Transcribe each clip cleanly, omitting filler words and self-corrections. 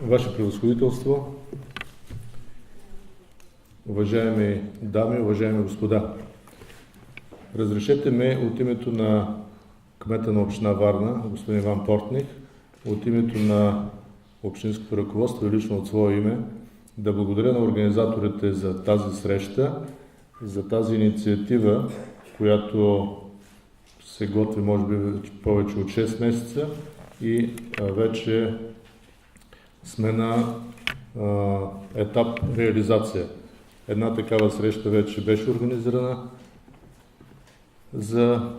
Ваше превъзходителство, уважаеми дами, уважаеми господа, разрешете ме от името на кмета на община Варна, господин Иван Портних, от името на общинското ръководство и лично от свое име да благодаря на организаторите за тази среща, за тази инициатива, която се готви може би повече от 6 месеца и вече сме на етап реализация. Една такава среща вече беше организирана за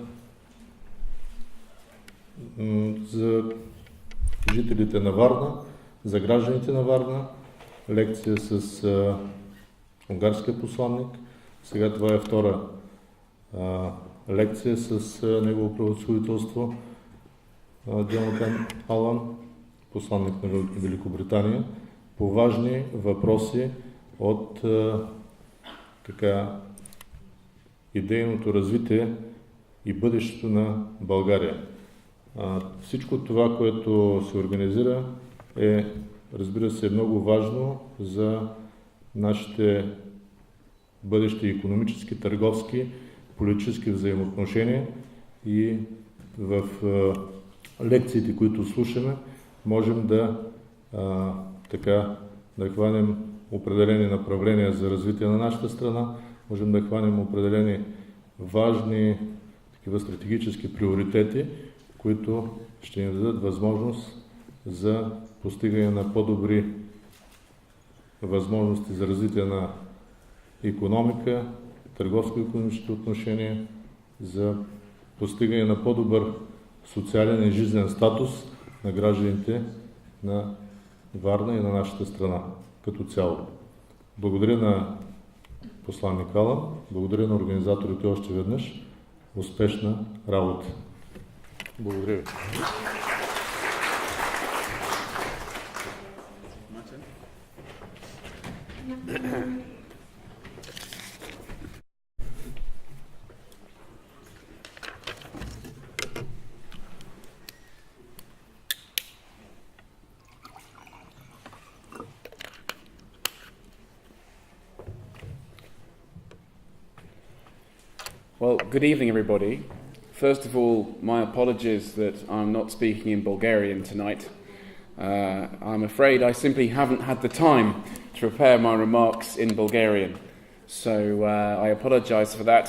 жителите на Варна, за гражданите на Варна, лекция с унгарския посланник. Сега това е втора лекция с негово превъзходителство Джонатан Алан, посланник на Великобритания, по важни въпроси от идейното развитие и бъдещето на България. Всичко това, което се организира, е, разбира се, много важно за нашите бъдещи икономически, търговски, политически взаимоотношения и в лекциите, които слушаме, можем да хванем определени направления за развитие на нашата страна, можем да хванем определени важни такива стратегически приоритети, които ще ни дадат възможност за постигане на по-добри възможности за развитие на икономика, търговско-икономически отношения, за постигане на по-добър социален и жизнен статус на гражданите на Варна и на нашата страна като цяло. Благодаря на посланник Алан, благодаря на организаторите още веднъж. Успешна работа! Благодаря ви. Well, good evening, everybody. First of all, my apologies that I'm not speaking in Bulgarian tonight. I'm afraid I simply haven't had the time to prepare my remarks in Bulgarian. So I apologize for that.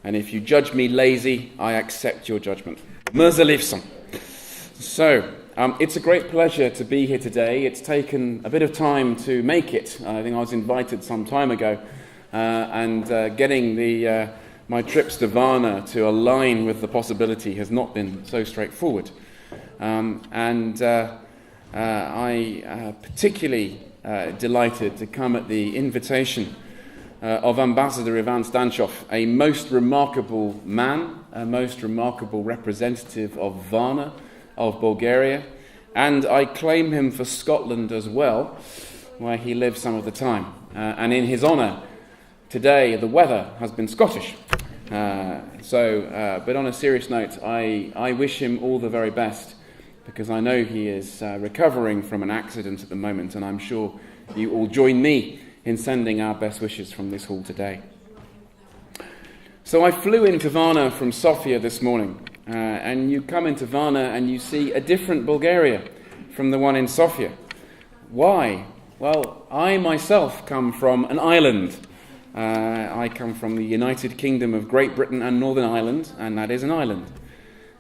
And if you judge me lazy, I accept your judgment. Mrzalivsam. So, it's a great pleasure to be here today. It's taken a bit of time to make it. I think I was invited some time ago. And getting my trips to Varna to align with the possibility has not been so straightforward. I particularly delighted to come at the invitation of Ambassador Ivan Stanchov, a most remarkable man, a most remarkable representative of Varna, of Bulgaria, and I claim him for Scotland as well, where he lives some of the time. And in his honour, today the weather has been Scottish. But on a serious note, I wish him all the very best, because I know he is recovering from an accident at the moment, and I'm sure you all join me in sending our best wishes from this hall today. So I flew into Varna from Sofia this morning, and you come into Varna and you see a different Bulgaria from the one in Sofia. Why? Well, I myself come from an island. I come from the United Kingdom of Great Britain and Northern Ireland, and that is an island.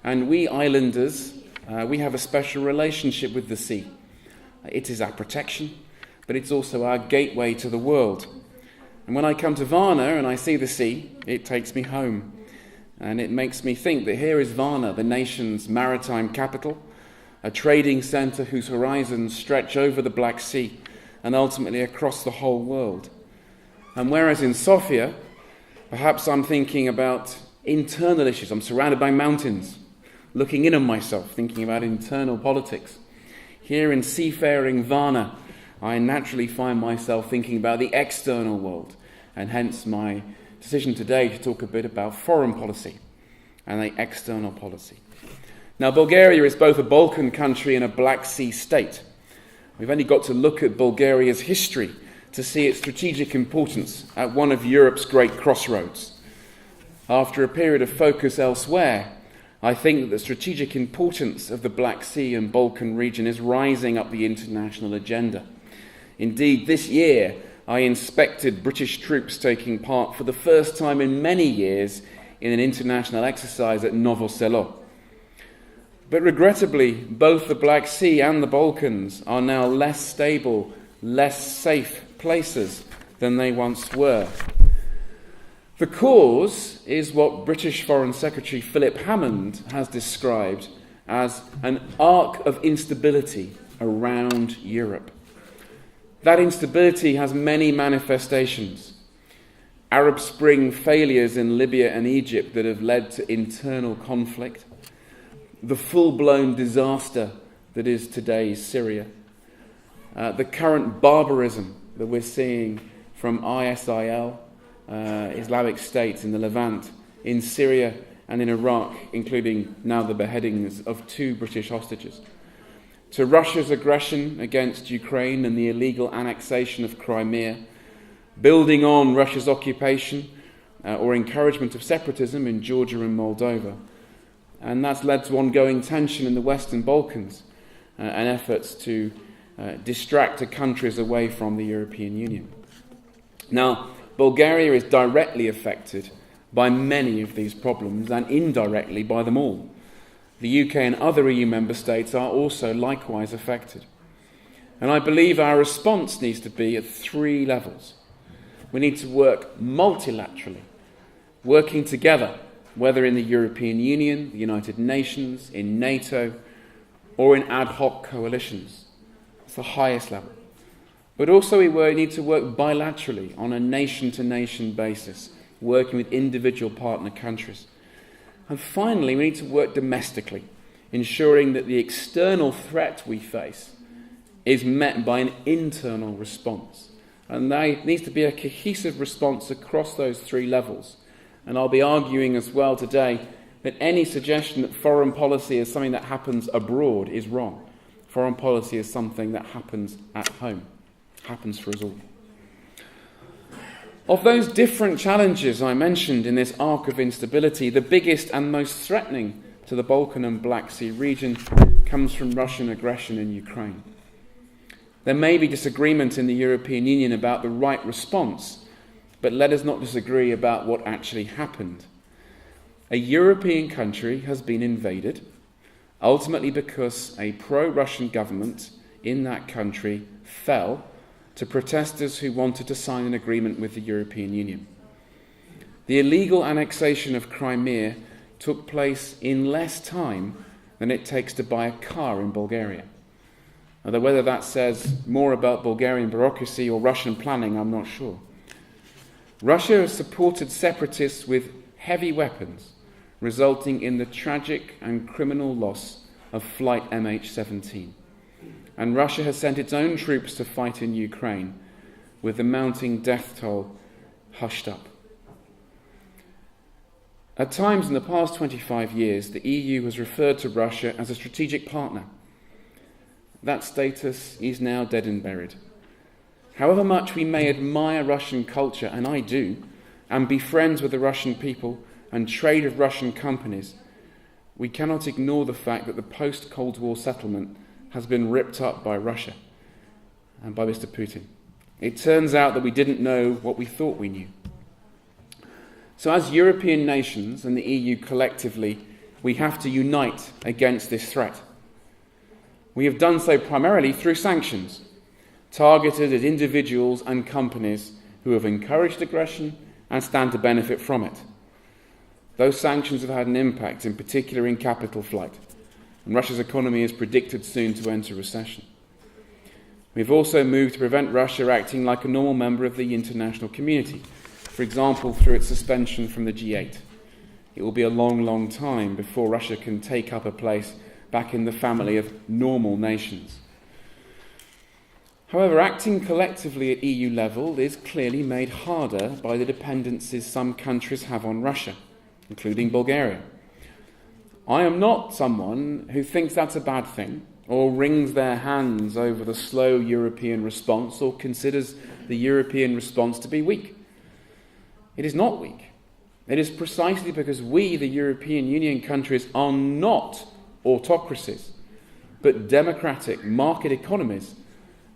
And we islanders, we have a special relationship with the sea. It is our protection, but it's also our gateway to the world. And when I come to Varna and I see the sea, it takes me home. And it makes me think that here is Varna, the nation's maritime capital, a trading centre whose horizons stretch over the Black Sea and ultimately across the whole world. And whereas in Sofia, perhaps I'm thinking about internal issues. I'm surrounded by mountains, looking in on myself, thinking about internal politics. Here in seafaring Varna, I naturally find myself thinking about the external world, and hence my decision today to talk a bit about foreign policy and the external policy. Now, Bulgaria is both a Balkan country and a Black Sea state. We've only got to look at Bulgaria's history to see its strategic importance at one of Europe's great crossroads. After a period of focus elsewhere, I think that the strategic importance of the Black Sea and Balkan region is rising up the international agenda. Indeed, this year I inspected British troops taking part for the first time in many years in an international exercise at Novo Selo. But regrettably, both the Black Sea and the Balkans are now less stable, less safe places than they once were. The cause is what British Foreign Secretary Philip Hammond has described as an arc of instability around Europe. That instability has many manifestations. Arab Spring failures in Libya and Egypt that have led to internal conflict, the full-blown disaster that is today's Syria, the current barbarism that we're seeing from ISIL, Islamic State in the Levant, in Syria and in Iraq, including now the beheadings of 2 British hostages, to Russia's aggression against Ukraine and the illegal annexation of Crimea, building on Russia's occupation or encouragement of separatism in Georgia and Moldova. And that's led to ongoing tension in the Western Balkans and efforts to distract the countries away from the European Union. Now, Bulgaria is directly affected by many of these problems and indirectly by them all. The UK and other EU member states are also likewise affected. And I believe our response needs to be at 3 levels. We need to work multilaterally, working together, whether in the European Union, the United Nations, in NATO, or in ad hoc coalitions. It's the highest level. But also we need to work bilaterally on a nation-to-nation basis, working with individual partner countries. And finally, we need to work domestically, ensuring that the external threat we face is met by an internal response. And there needs to be a cohesive response across those 3 levels. And I'll be arguing as well today that any suggestion that foreign policy is something that happens abroad is wrong. Foreign policy is something that happens at home, happens for us all. Of those different challenges I mentioned in this arc of instability, the biggest and most threatening to the Balkan and Black Sea region comes from Russian aggression in Ukraine. There may be disagreement in the European Union about the right response, but let us not disagree about what actually happened. A European country has been invaded, ultimately because a pro-Russian government in that country fell to protesters who wanted to sign an agreement with the European Union. The illegal annexation of Crimea took place in less time than it takes to buy a car in Bulgaria. Although whether that says more about Bulgarian bureaucracy or Russian planning, I'm not sure. Russia has supported separatists with heavy weapons, resulting in the tragic and criminal loss of Flight MH17. And Russia has sent its own troops to fight in Ukraine, with the mounting death toll hushed up. At times in the past 25 years, the EU has referred to Russia as a strategic partner. That status is now dead and buried. However much we may admire Russian culture, and I do, and be friends with the Russian people and trade with Russian companies, we cannot ignore the fact that the post-Cold War settlement has been ripped up by Russia and by Mr. Putin. It turns out that we didn't know what we thought we knew. So as European nations and the EU collectively, we have to unite against this threat. We have done so primarily through sanctions, targeted at individuals and companies who have encouraged aggression and stand to benefit from it. Those sanctions have had an impact, in particular in capital flight, and Russia's economy is predicted soon to enter recession. We've also moved to prevent Russia acting like a normal member of the international community, for example, through its suspension from the G8. It will be a long, long time before Russia can take up a place back in the family of normal nations. However, acting collectively at EU level is clearly made harder by the dependencies some countries have on Russia, including Bulgaria. I am not someone who thinks that's a bad thing. or wrings their hands over the slow European response, or considers the European response to be weak. It is not weak. It is precisely because we, the European Union countries, are not autocracies, but democratic market economies,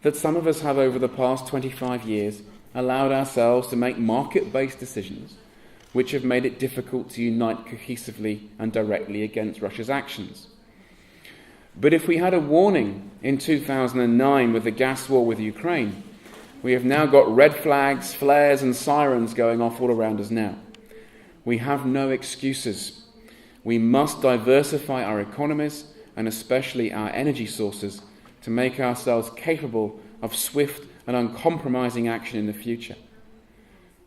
that some of us have over the past 25 years allowed ourselves to make market-based decisions which have made it difficult to unite cohesively and directly against Russia's actions. But if we had a warning in 2009 with the gas war with Ukraine, we have now got red flags, flares and sirens going off all around us now. We have no excuses. We must diversify our economies and especially our energy sources to make ourselves capable of swift and uncompromising action in the future.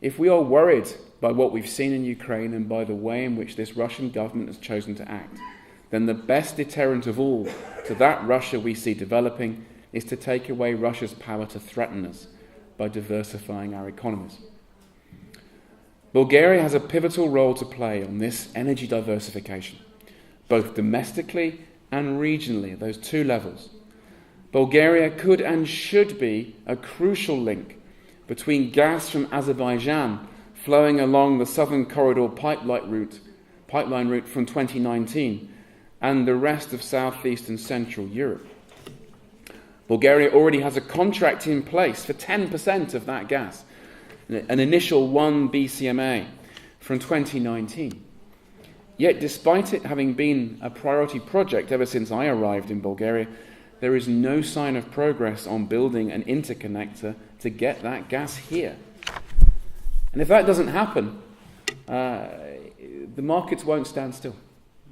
If we are worried by what we've seen in Ukraine and by the way in which this Russian government has chosen to act, then the best deterrent of all to that Russia we see developing is to take away Russia's power to threaten us by diversifying our economies. Bulgaria has a pivotal role to play on this energy diversification, both domestically and regionally at those two levels. Bulgaria could and should be a crucial link between gas from Azerbaijan flowing along the Southern Corridor pipeline route from 2019 and the rest of Southeast and Central Europe. Bulgaria already has a contract in place for 10% of that gas, an initial 1 BCMA from 2019. Yet despite it having been a priority project ever since I arrived in Bulgaria, there is no sign of progress on building an interconnector to get that gas here. And if that doesn't happen, the markets won't stand still.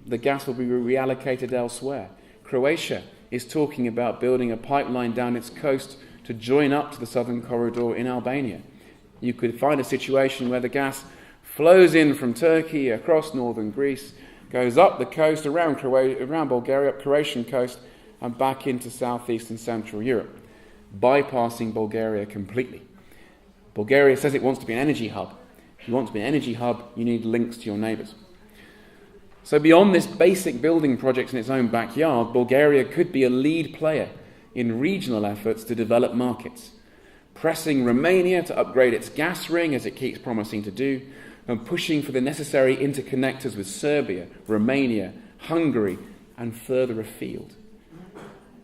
The gas will be reallocated elsewhere. Croatia is talking about building a pipeline down its coast to join up to the Southern Corridor in Albania. You could find a situation where the gas flows in from Turkey across northern Greece, goes up the coast, around Bulgaria, up Croatian coast, and back into southeast and central Europe, bypassing Bulgaria completely. Bulgaria says it wants to be an energy hub. If you want to be an energy hub, you need links to your neighbours. So beyond this basic building project in its own backyard, Bulgaria could be a lead player in regional efforts to develop markets, pressing Romania to upgrade its gas ring, as it keeps promising to do, and pushing for the necessary interconnectors with Serbia, Romania, Hungary, and further afield.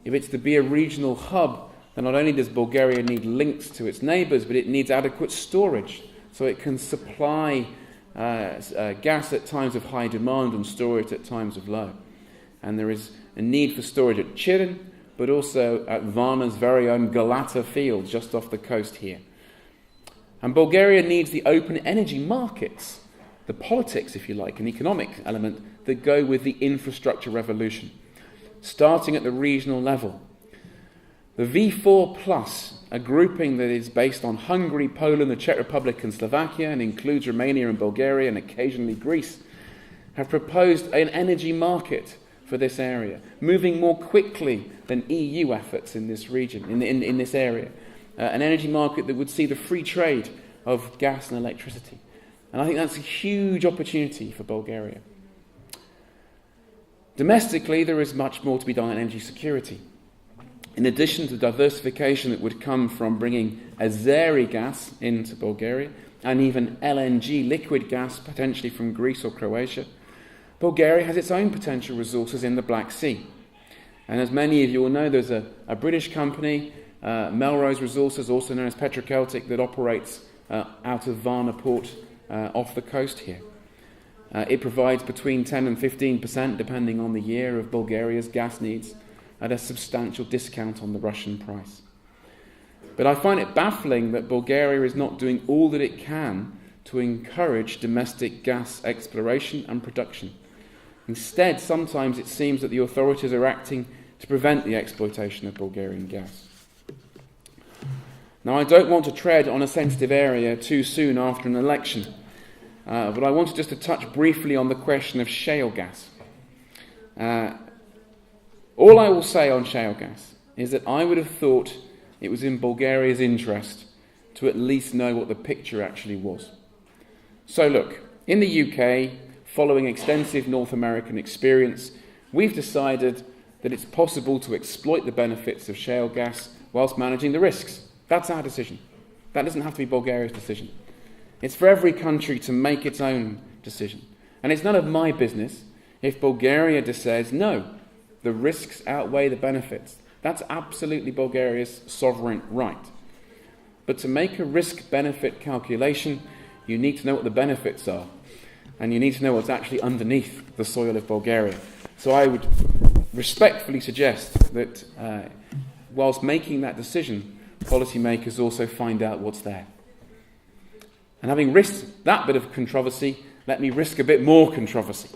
If it's to be a regional hub, then not only does Bulgaria need links to its neighbours, but it needs adequate storage so it can supply gas at times of high demand and store it at times of low. And there is a need for storage at Chirin, but also at Varna's very own Galata field, just off the coast here. And Bulgaria needs the open energy markets, the politics, if you like, an economic element that go with the infrastructure revolution, starting at the regional level. The V4+, a grouping that is based on Hungary, Poland, the Czech Republic and Slovakia, and includes Romania and Bulgaria and occasionally Greece, have proposed an energy market for this area, moving more quickly than EU efforts in this region, in this area. An energy market that would see the free trade of gas and electricity. And I think that's a huge opportunity for Bulgaria. Domestically, there is much more to be done on energy security. In addition to diversification that would come from bringing Azeri gas into Bulgaria, and even LNG, liquid gas, potentially from Greece or Croatia, Bulgaria has its own potential resources in the Black Sea. And as many of you will know, there's a British company, Melrose Resources, also known as Petroceltic, that operates out of Varna port off the coast here. It provides between 10 and 15%, depending on the year, of Bulgaria's gas needs at a substantial discount on the Russian price. But I find it baffling that Bulgaria is not doing all that it can to encourage domestic gas exploration and production. Instead, sometimes it seems that the authorities are acting to prevent the exploitation of Bulgarian gas. Now, I don't want to tread on a sensitive area too soon after an election, but I wanted just to touch briefly on the question of shale gas. All I will say on shale gas is that I would have thought it was in Bulgaria's interest to at least know what the picture actually was. So look, in the UK, following extensive North American experience, we've decided that it's possible to exploit the benefits of shale gas whilst managing the risks. That's our decision. That doesn't have to be Bulgaria's decision. It's for every country to make its own decision. And it's none of my business if Bulgaria just says, no, the risks outweigh the benefits. That's absolutely Bulgaria's sovereign right. But to make a risk-benefit calculation, you need to know what the benefits are. And you need to know what's actually underneath the soil of Bulgaria. So I would respectfully suggest that whilst making that decision, policymakers also find out what's there. And having risked that bit of controversy, let me risk a bit more controversy.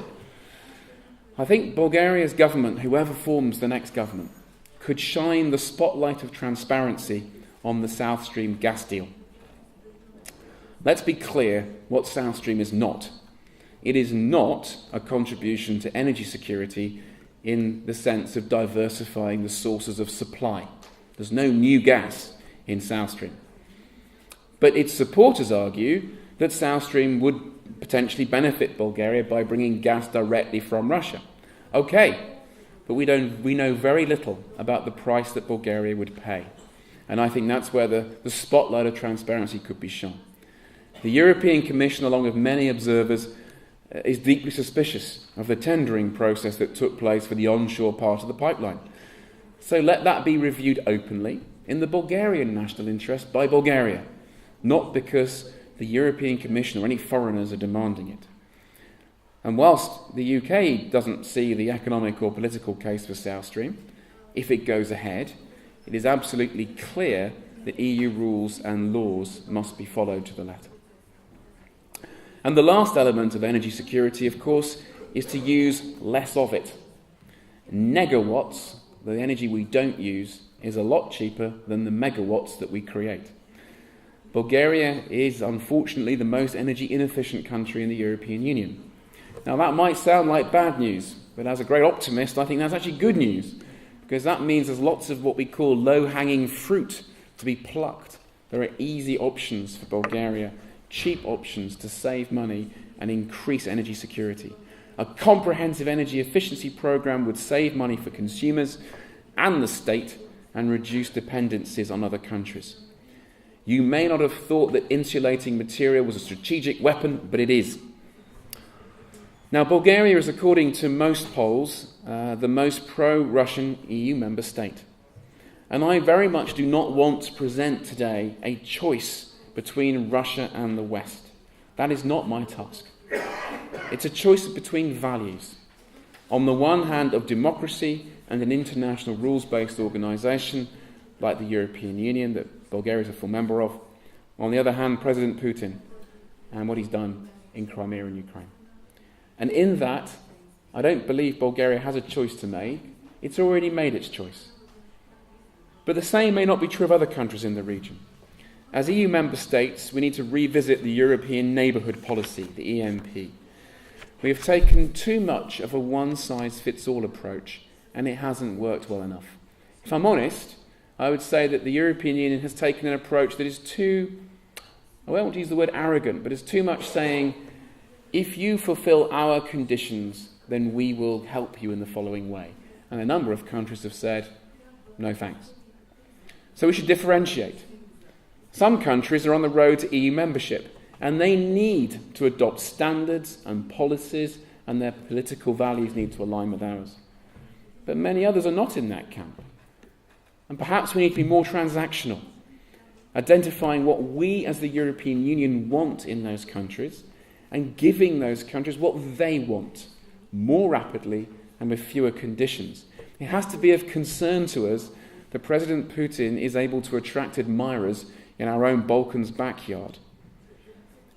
I think Bulgaria's government, whoever forms the next government, could shine the spotlight of transparency on the South Stream gas deal. Let's be clear what South Stream is not. It is not a contribution to energy security in the sense of diversifying the sources of supply. There's no new gas in South Stream. But its supporters argue that South Stream would potentially benefit Bulgaria by bringing gas directly from Russia. Okay, but we know very little about the price that Bulgaria would pay. And I think that's where the spotlight of transparency could be shone. The European Commission, along with many observers, is deeply suspicious of the tendering process that took place for the onshore part of the pipeline. So let that be reviewed openly in the Bulgarian national interest by Bulgaria, not because the European Commission or any foreigners are demanding it. And whilst the UK doesn't see the economic or political case for South Stream, if it goes ahead, it is absolutely clear that EU rules and laws must be followed to the letter. And the last element of energy security, of course, is to use less of it. Negawatts, the energy we don't use, is a lot cheaper than the megawatts that we create. Bulgaria is, unfortunately, the most energy inefficient country in the European Union. Now, that might sound like bad news, but as a great optimist, I think that's actually good news, because that means there's lots of what we call low-hanging fruit to be plucked. There are easy options for Bulgaria, cheap options to save money and increase energy security. A comprehensive energy efficiency program would save money for consumers and the state and reduce dependencies on other countries. You may not have thought that insulating material was a strategic weapon, but it is. Now, Bulgaria is, according to most polls, the most pro-Russian EU member state. And I very much do not want to present today a choice between Russia and the West. That is not my task. It's a choice between values. On the one hand, of democracy and an international rules-based organisation like the European Union that Bulgaria is a full member of. On the other hand, President Putin and what he's done in Crimea and Ukraine. And in that, I don't believe Bulgaria has a choice to make. It's already made its choice. But the same may not be true of other countries in the region. As EU member states, we need to revisit the European Neighbourhood Policy, the ENP. We have taken too much of a one-size-fits-all approach, and it hasn't worked well enough. If I'm honest, I would say that the European Union has taken an approach that is too, I won't want to use the word arrogant, but it's too much saying, if you fulfil our conditions, then we will help you in the following way. And a number of countries have said, no thanks. So we should differentiate. Some countries are on the road to EU membership, and they need to adopt standards and policies, and their political values need to align with ours. But many others are not in that camp. And perhaps we need to be more transactional, identifying what we as the European Union want in those countries, and giving those countries what they want, more rapidly and with fewer conditions. It has to be of concern to us that President Putin is able to attract admirers in our own Balkans backyard.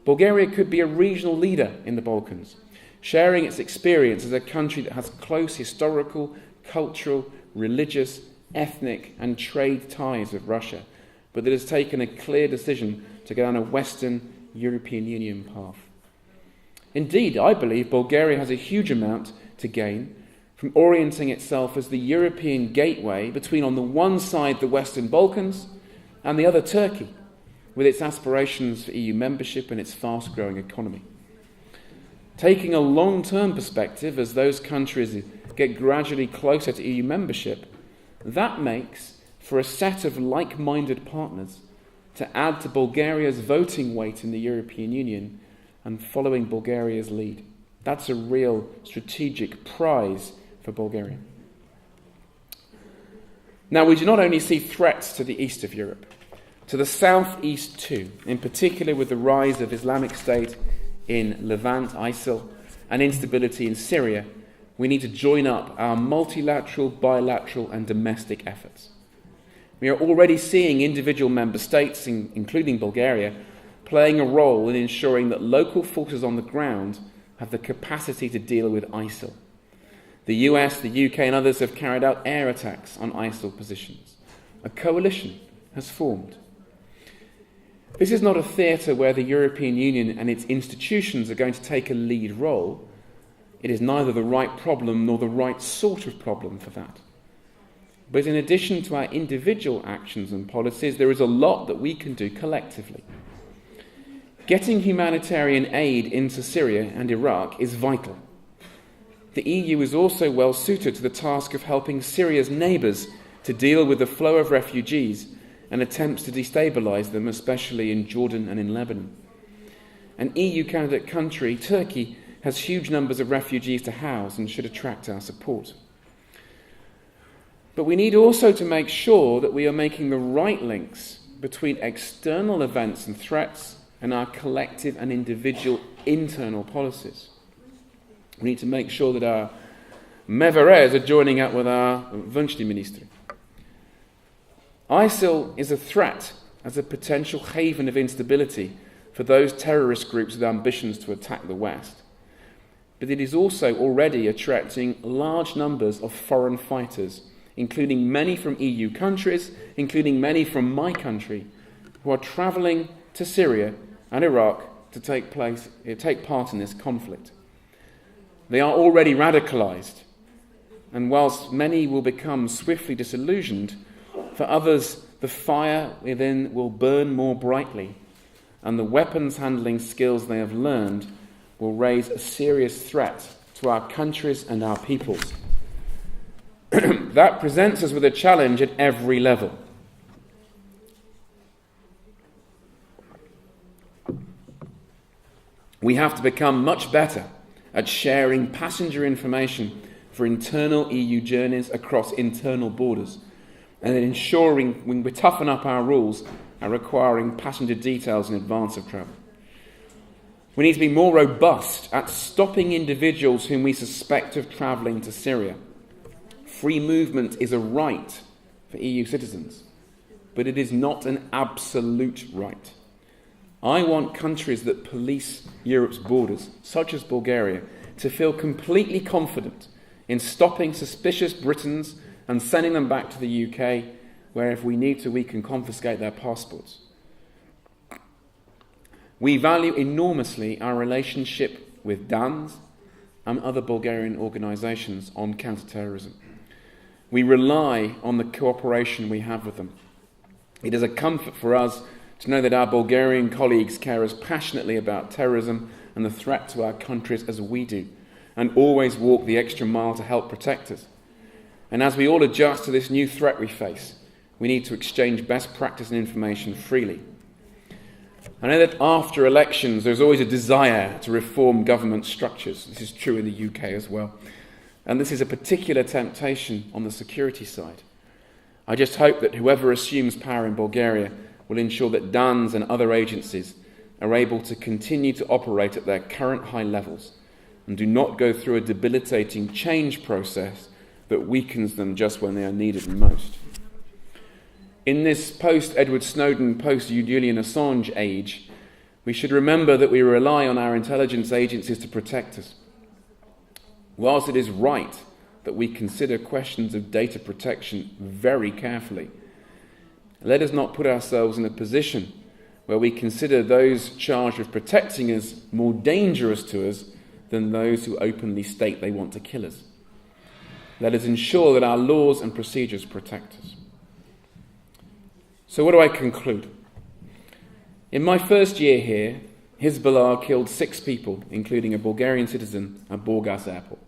Bulgaria could be a regional leader in the Balkans, sharing its experience as a country that has close historical, cultural, religious, ethnic and trade ties with Russia, but that has taken a clear decision to go down a Western European Union path. Indeed, I believe Bulgaria has a huge amount to gain from orienting itself as the European gateway between, on the one side, the Western Balkans, and the other, Turkey, with its aspirations for EU membership and its fast-growing economy. Taking a long-term perspective, as those countries get gradually closer to EU membership, that makes for a set of like-minded partners to add to Bulgaria's voting weight in the European Union and following Bulgaria's lead. That's a real strategic prize for Bulgaria. Now, we do not only see threats to the east of Europe, to the southeast too, in particular with the rise of Islamic State in Levant, ISIL, and instability in Syria. We need to join up our multilateral, bilateral, and domestic efforts. We are already seeing individual member states, including Bulgaria, playing a role in ensuring that local forces on the ground have the capacity to deal with ISIL. The US, the UK, and others have carried out air attacks on ISIL positions. A coalition has formed. This is not a theatre where the European Union and its institutions are going to take a lead role. It is neither the right problem nor the right sort of problem for that. But in addition to our individual actions and policies, there is a lot that we can do collectively. Getting humanitarian aid into Syria and Iraq is vital. The EU is also well suited to the task of helping Syria's neighbours to deal with the flow of refugees and attempts to destabilise them, especially in Jordan and in Lebanon. An EU candidate country, Turkey, has huge numbers of refugees to house and should attract our support. But we need also to make sure that we are making the right links between external events and threats and our collective and individual internal policies. We need to make sure that our mevares are joining up with our външни ministry. ISIL is a threat as a potential haven of instability for those terrorist groups with ambitions to attack the West. But it is also already attracting large numbers of foreign fighters, including many from EU countries, including many from my country, who are travelling to Syria and Iraq to take part in this conflict. They are already radicalised, and whilst many will become swiftly disillusioned, for others the fire within will burn more brightly, and the weapons handling skills they have learned will raise a serious threat to our countries and our peoples. That presents us with a challenge at every level. We have to become much better at sharing passenger information for internal EU journeys across internal borders, and ensuring when we toughen up our rules and requiring passenger details in advance of travel. We need to be more robust at stopping individuals whom we suspect of travelling to Syria. Free movement is a right for EU citizens, but it is not an absolute right. I want countries that police Europe's borders, such as Bulgaria, to feel completely confident in stopping suspicious Britons and sending them back to the UK, where if we need to, we can confiscate their passports. We value enormously our relationship with DANS and other Bulgarian organisations on counter-terrorism. We rely on the cooperation we have with them. It is a comfort for us to know that our Bulgarian colleagues care as passionately about terrorism and the threat to our countries as we do, and always walk the extra mile to help protect us. And as we all adjust to this new threat we face, we need to exchange best practice and information freely. I know that after elections there's always a desire to reform government structures. This is true in the UK as well. And this is a particular temptation on the security side. I just hope that whoever assumes power in Bulgaria will ensure that DANS and other agencies are able to continue to operate at their current high levels and do not go through a debilitating change process that weakens them just when they are needed most. In this post-Edward Snowden, post-Julian Assange age, we should remember that we rely on our intelligence agencies to protect us. Whilst it is right that we consider questions of data protection very carefully, let us not put ourselves in a position where we consider those charged with protecting us more dangerous to us than those who openly state they want to kill us. Let us ensure that our laws and procedures protect us. So what do I conclude? In my first year here, Hezbollah killed 6 people, including a Bulgarian citizen, at Burgas airport.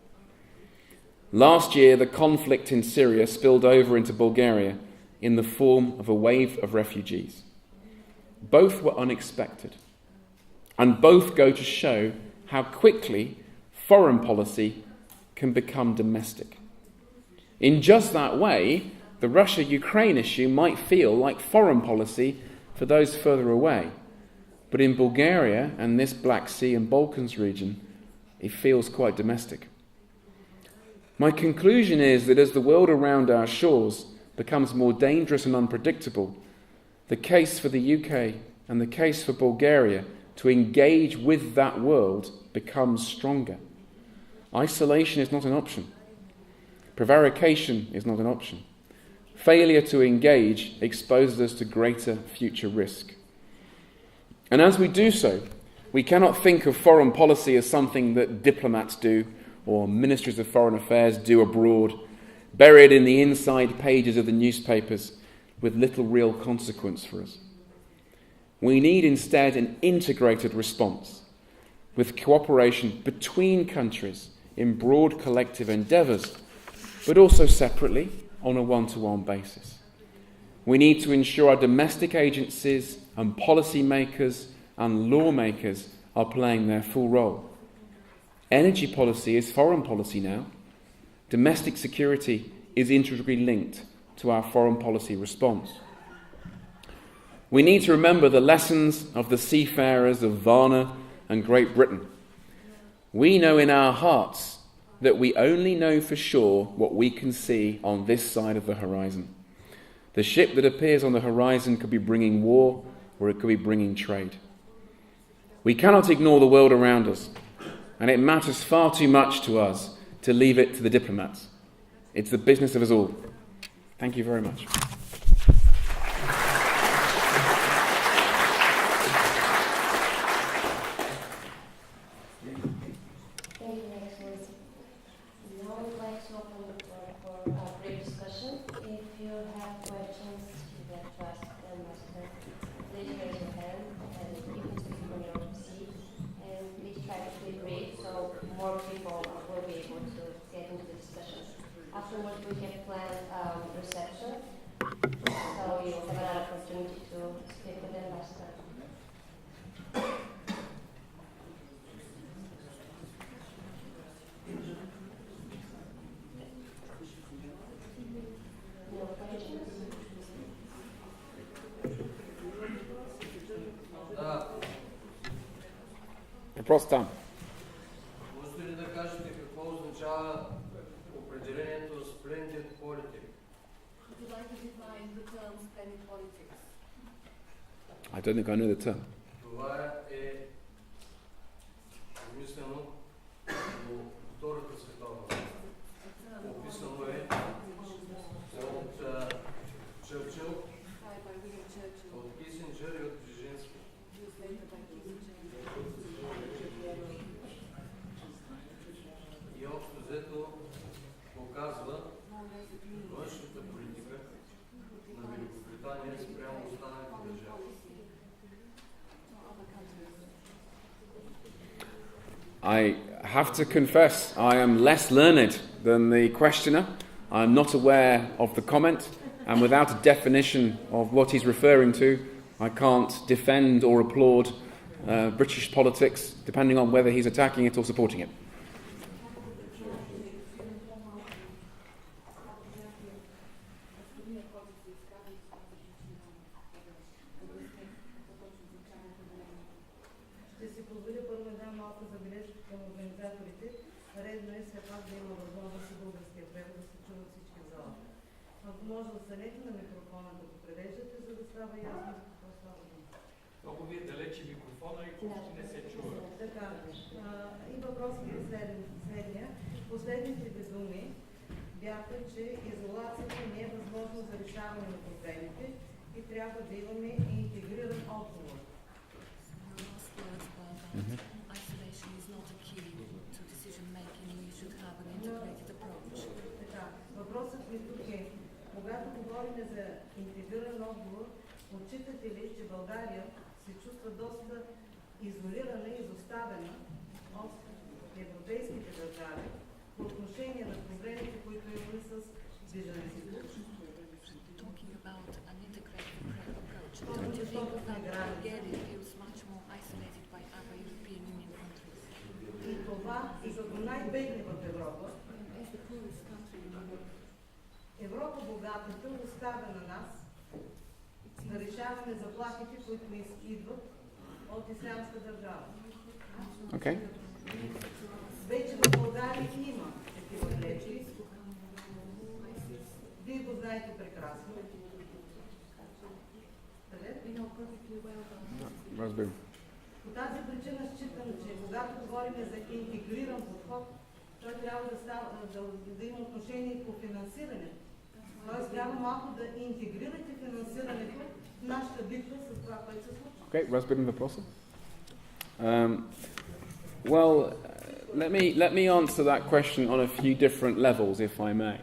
Last year, the conflict in Syria spilled over into Bulgaria in the form of a wave of refugees. Both were unexpected, and both go to show how quickly foreign policy can become domestic. In just that way, the Russia-Ukraine issue might feel like foreign policy for those further away, but in Bulgaria and this Black Sea and Balkans region, it feels quite domestic. My conclusion is that as the world around our shores becomes more dangerous and unpredictable, the case for the UK and the case for Bulgaria to engage with that world becomes stronger. Isolation is not an option. Prevarication is not an option. Failure to engage exposes us to greater future risk. And as we do so, we cannot think of foreign policy as something that diplomats do or ministries of foreign affairs do abroad, buried in the inside pages of the newspapers with little real consequence for us. We need instead an integrated response with cooperation between countries in broad collective endeavours, but also separately on a one-to-one basis. We need to ensure our domestic agencies and policymakers and lawmakers are playing their full role. Energy policy is foreign policy now. Domestic security is integrally linked to our foreign policy response. We need to remember the lessons of the seafarers of Varna and Great Britain. We know in our hearts that we only know for sure what we can see on this side of the horizon. The ship that appears on the horizon could be bringing war, or it could be bringing trade. We cannot ignore the world around us, and it matters far too much to us to leave it to the diplomats. It's the business of us all. Thank you very much. Въпрос там. Можете ли да кажете какво означава определението splendid politics? Would you like to define the term splendid politics? I don't think I know the term. Това е измислено по Втората световна война. Описано е от Чърчил, от Кисинджер и от Брежински. И общо взето показва външната политика на Великобритания спрямо останалите държави. I have to confess, I am less learned than the questioner. I'm not aware of the comment, and without a definition of what he's referring to, I can't defend or applaud British politics, depending on whether he's attacking it or supporting it. Ще си позволя първо една малка забележка към организаторите. Редно е все пак да има възможност и българския превод да се чуват всички в залата. Ако може да станете на микрофона да го превеждате, за да става ясно с какво става дума. Много ви е далече микрофона и почти не се чува. Така. И въпросът е следния. Последните ви думи бяха, че изолацията не е възможно за решаване на проблемите и трябва да имаме интегриран отговор. Isolation is not a key to decision making. You should have an integrated approach. Така, въпросът ми тук е, когато говорим за интегриран отговор, отчитате ли, че България се чувства доста изолирана и изоставена от европейските държави по отношение на проблемите, които имаме с бежанците. Talking about an integrated approach, don't you think that Bulgaria feels much more isolated by other European Union countries? И това, защото най-бедни в Европа, Европа богатата оставя на нас да решаваме заплахите, които ни идват от ислямска държава. Okay. Вече в България има такива клечи. Вие го знаете прекрасно. По тази причина считам, че когато говорим за интегриран подход, той трябва да има отношение и по финансиране. Тоест трябва малко да интегрирате финансирането в нашата битва с това, което се случва. Okay, разбирам въпроса. Well, let me answer that question on a few different levels, if I may.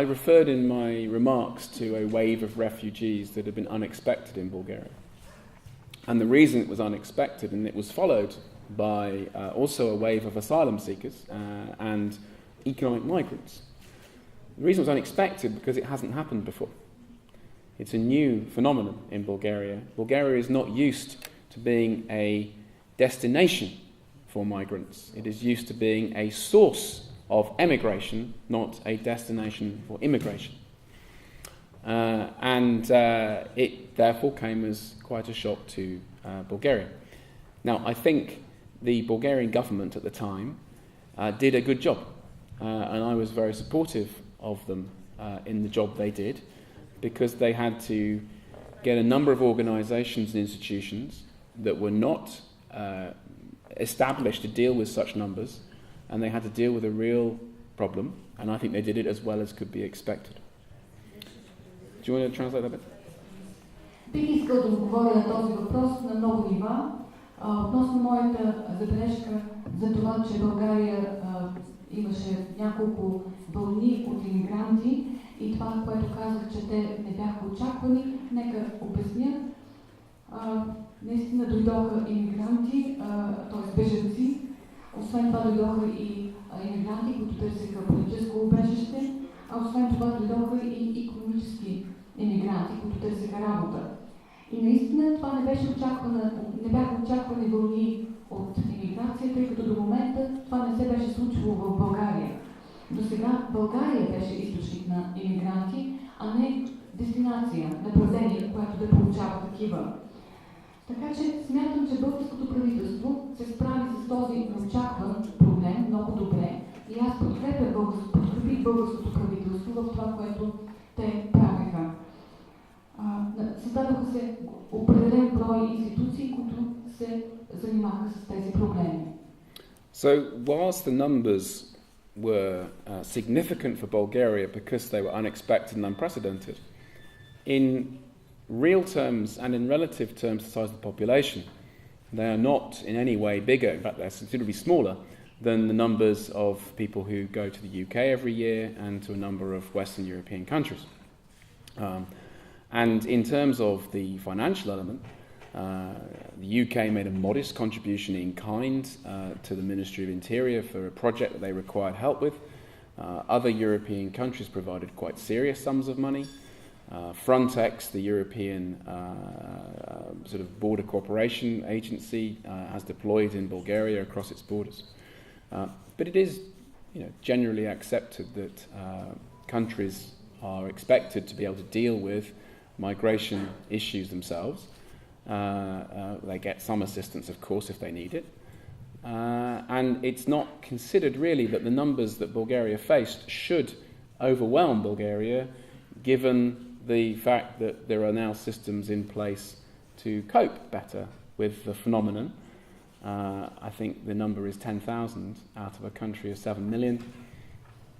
I referred in my remarks to a wave of refugees that had been unexpected in Bulgaria. And the reason it was unexpected, and it was followed by also a wave of asylum seekers and economic migrants. The reason it was unexpected because it hasn't happened before. It's a new phenomenon in Bulgaria. Bulgaria is not used to being a destination for migrants. It is used to being a source of emigration, not a destination for immigration. It therefore came as quite a shock to Bulgaria. Now, I think the Bulgarian government at the time did a good job, and I was very supportive of them in the job they did, because they had to get a number of organisations and institutions that were not established to deal with such numbers, and they had to deal with a real problem, and I think they did it as well as could be expected. Do you want to translate that bit? Бих искал да отговоря на този въпрос на много нива. Относно моята забележка за това, че България имаше няколко вълни от имигранти и това, което казах, че те не бяха очаквани, нека обясня. Наистина дойдоха имигранти, т.е. бежанци. Освен това дойдоха и имигранти, които търсиха политическо убежище, а освен това дойдоха и икономически имигранти, които търсиха работа. И наистина това не бяха очаквани вълни от имиграция, тъй като до момента това не се беше случило в България. До сега България беше източник на имигранти, а не дестинация, направление, което да получава такива. Така че смятам, че българското правителство се справи с този неочакван проблем много добре. И аз подкрепих българското правителство в това, което те правиха. Създадоха се определен брой институции, които се занимаваха с тези проблеми. So, whilst the numbers were significant for Bulgaria because they were unexpected and unprecedented, in real terms and in relative terms to the size of the population, they are not in any way bigger, in fact they're considerably smaller than the numbers of people who go to the UK every year and to a number of Western European countries. And in terms of the financial element, the UK made a modest contribution in kind to the Ministry of Interior for a project that they required help with. Other European countries provided quite serious sums of money. Frontex, the European sort of border cooperation agency, has deployed in Bulgaria across its borders. But it is, generally accepted that countries are expected to be able to deal with migration issues themselves. They get some assistance, of course, if they need it. And it's not considered really that the numbers that Bulgaria faced should overwhelm Bulgaria, given the fact that there are now systems in place to cope better with the phenomenon. I think the number is 10,000 out of a country of 7 million.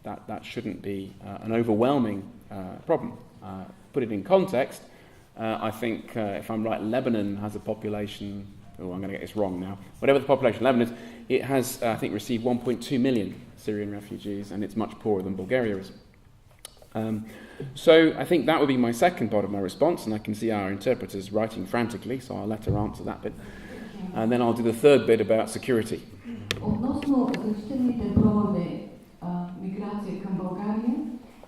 That shouldn't be an overwhelming problem. Put it in context, I think, if I'm right, Lebanon has a population, I'm going to get this wrong now, whatever the population of Lebanon is, it has, I think, received 1.2 million Syrian refugees, and it's much poorer than Bulgaria is. So I think that would be my second part of my response, and I can see our interpreters writing frantically, so I'll let her answer that bit. and then I'll do the third bit about security. Относно значителните броеве миграция към България,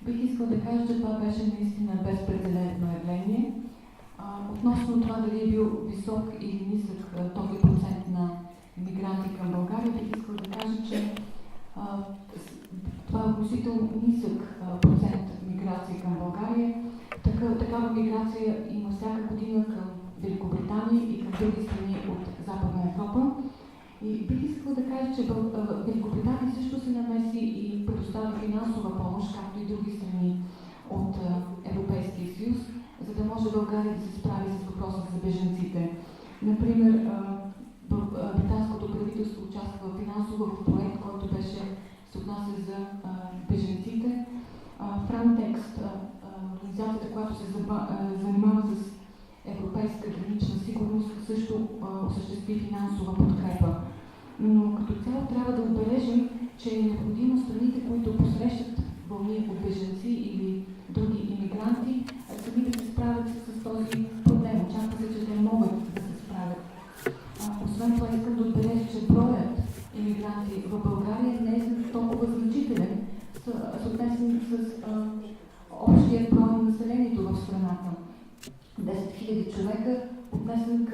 бих искал да кажа, че това беше наистина безпрецедентно явление. Относно това дали е бил висок или нисък този процент на мигранти към България, бих искал да кажа, че това е относително нисък процент миграция към България. Такава миграция има всяка година към Великобритания и към други страни от Западна Европа. И бих искала да кажа, че Великобритания също се намеси и предостави финансова помощ, както и други страни от Европейския съюз, за да може България да се справи с въпроса за бежанците. Например, британското правителство участва финансово в проект, който се отнася за бежанците. Frontex, организацията, която се занимава с европейска гранична сигурност, също осъществи финансова подкрепа. Но като цяло трябва да отбележим, че е необходимо страните, които посрещат вълни от бежанци или други имигранти, сами да се справят с този проблем. Очаква се, че те могат да се справят. Освен това искам да отбележа, че броят имигранти в България не е толкова значителен, съотнесен с общия брой на населението в страната. 10 000 човека, отнесен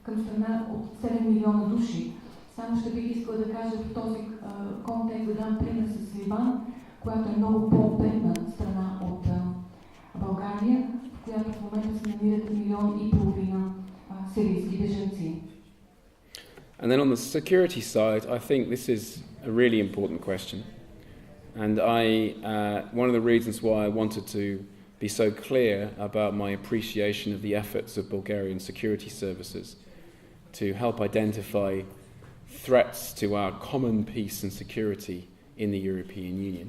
към страна от 7 милиона души. Само ще бих искала да кажа в този контекст да дам пример с Ливан, която е много по-бедна страна от България, в която в момента се намират 1,5 милиона сирийски бежанци. And then on the security side, I think this is a really important question. And one of the reasons why I wanted to be so clear about my appreciation of the efforts of Bulgarian security services to help identify threats to our common peace and security in the European Union.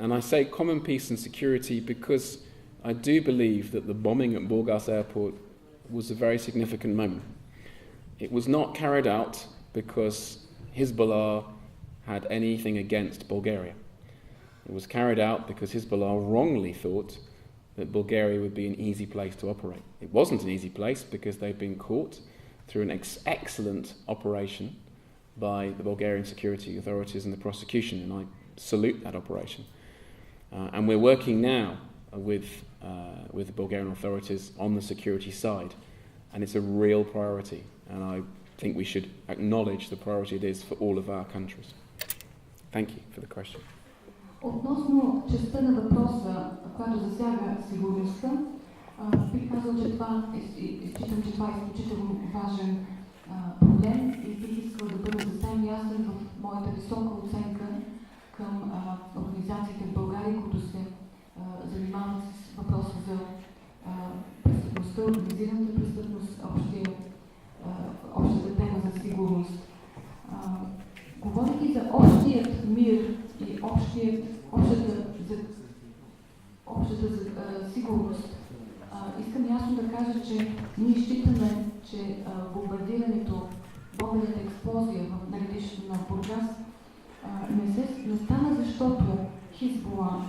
And I say common peace and security because I do believe that the bombing at Burgas airport was a very significant moment. It was not carried out because Hezbollah had anything against Bulgaria. It was carried out because Hezbollah wrongly thought that Bulgaria would be an easy place to operate. It wasn't an easy place because they'd been caught through an excellent operation by the Bulgarian security authorities and the prosecution, and I salute that operation. And we're working now with the Bulgarian authorities on the security side, and it's a real priority, and I think we should acknowledge the priority it is for all of our countries. Thank you for the question. Относно частта на въпроса, която засяга сигурността, бих казал, че считам, че това е изключително важен проблем и бих искал да бъда съвсем ясен в моята висока оценка към организациите в България, които се занимават с въпроса за престъпността, организираната престъпност, общата тема за сигурност. Говорейки за общият мир и общата сигурност, искам ясно да кажа, че ние считаме, че бомбардирането, бомбената експлозия на летището на Бургас не стана, защото Хизбола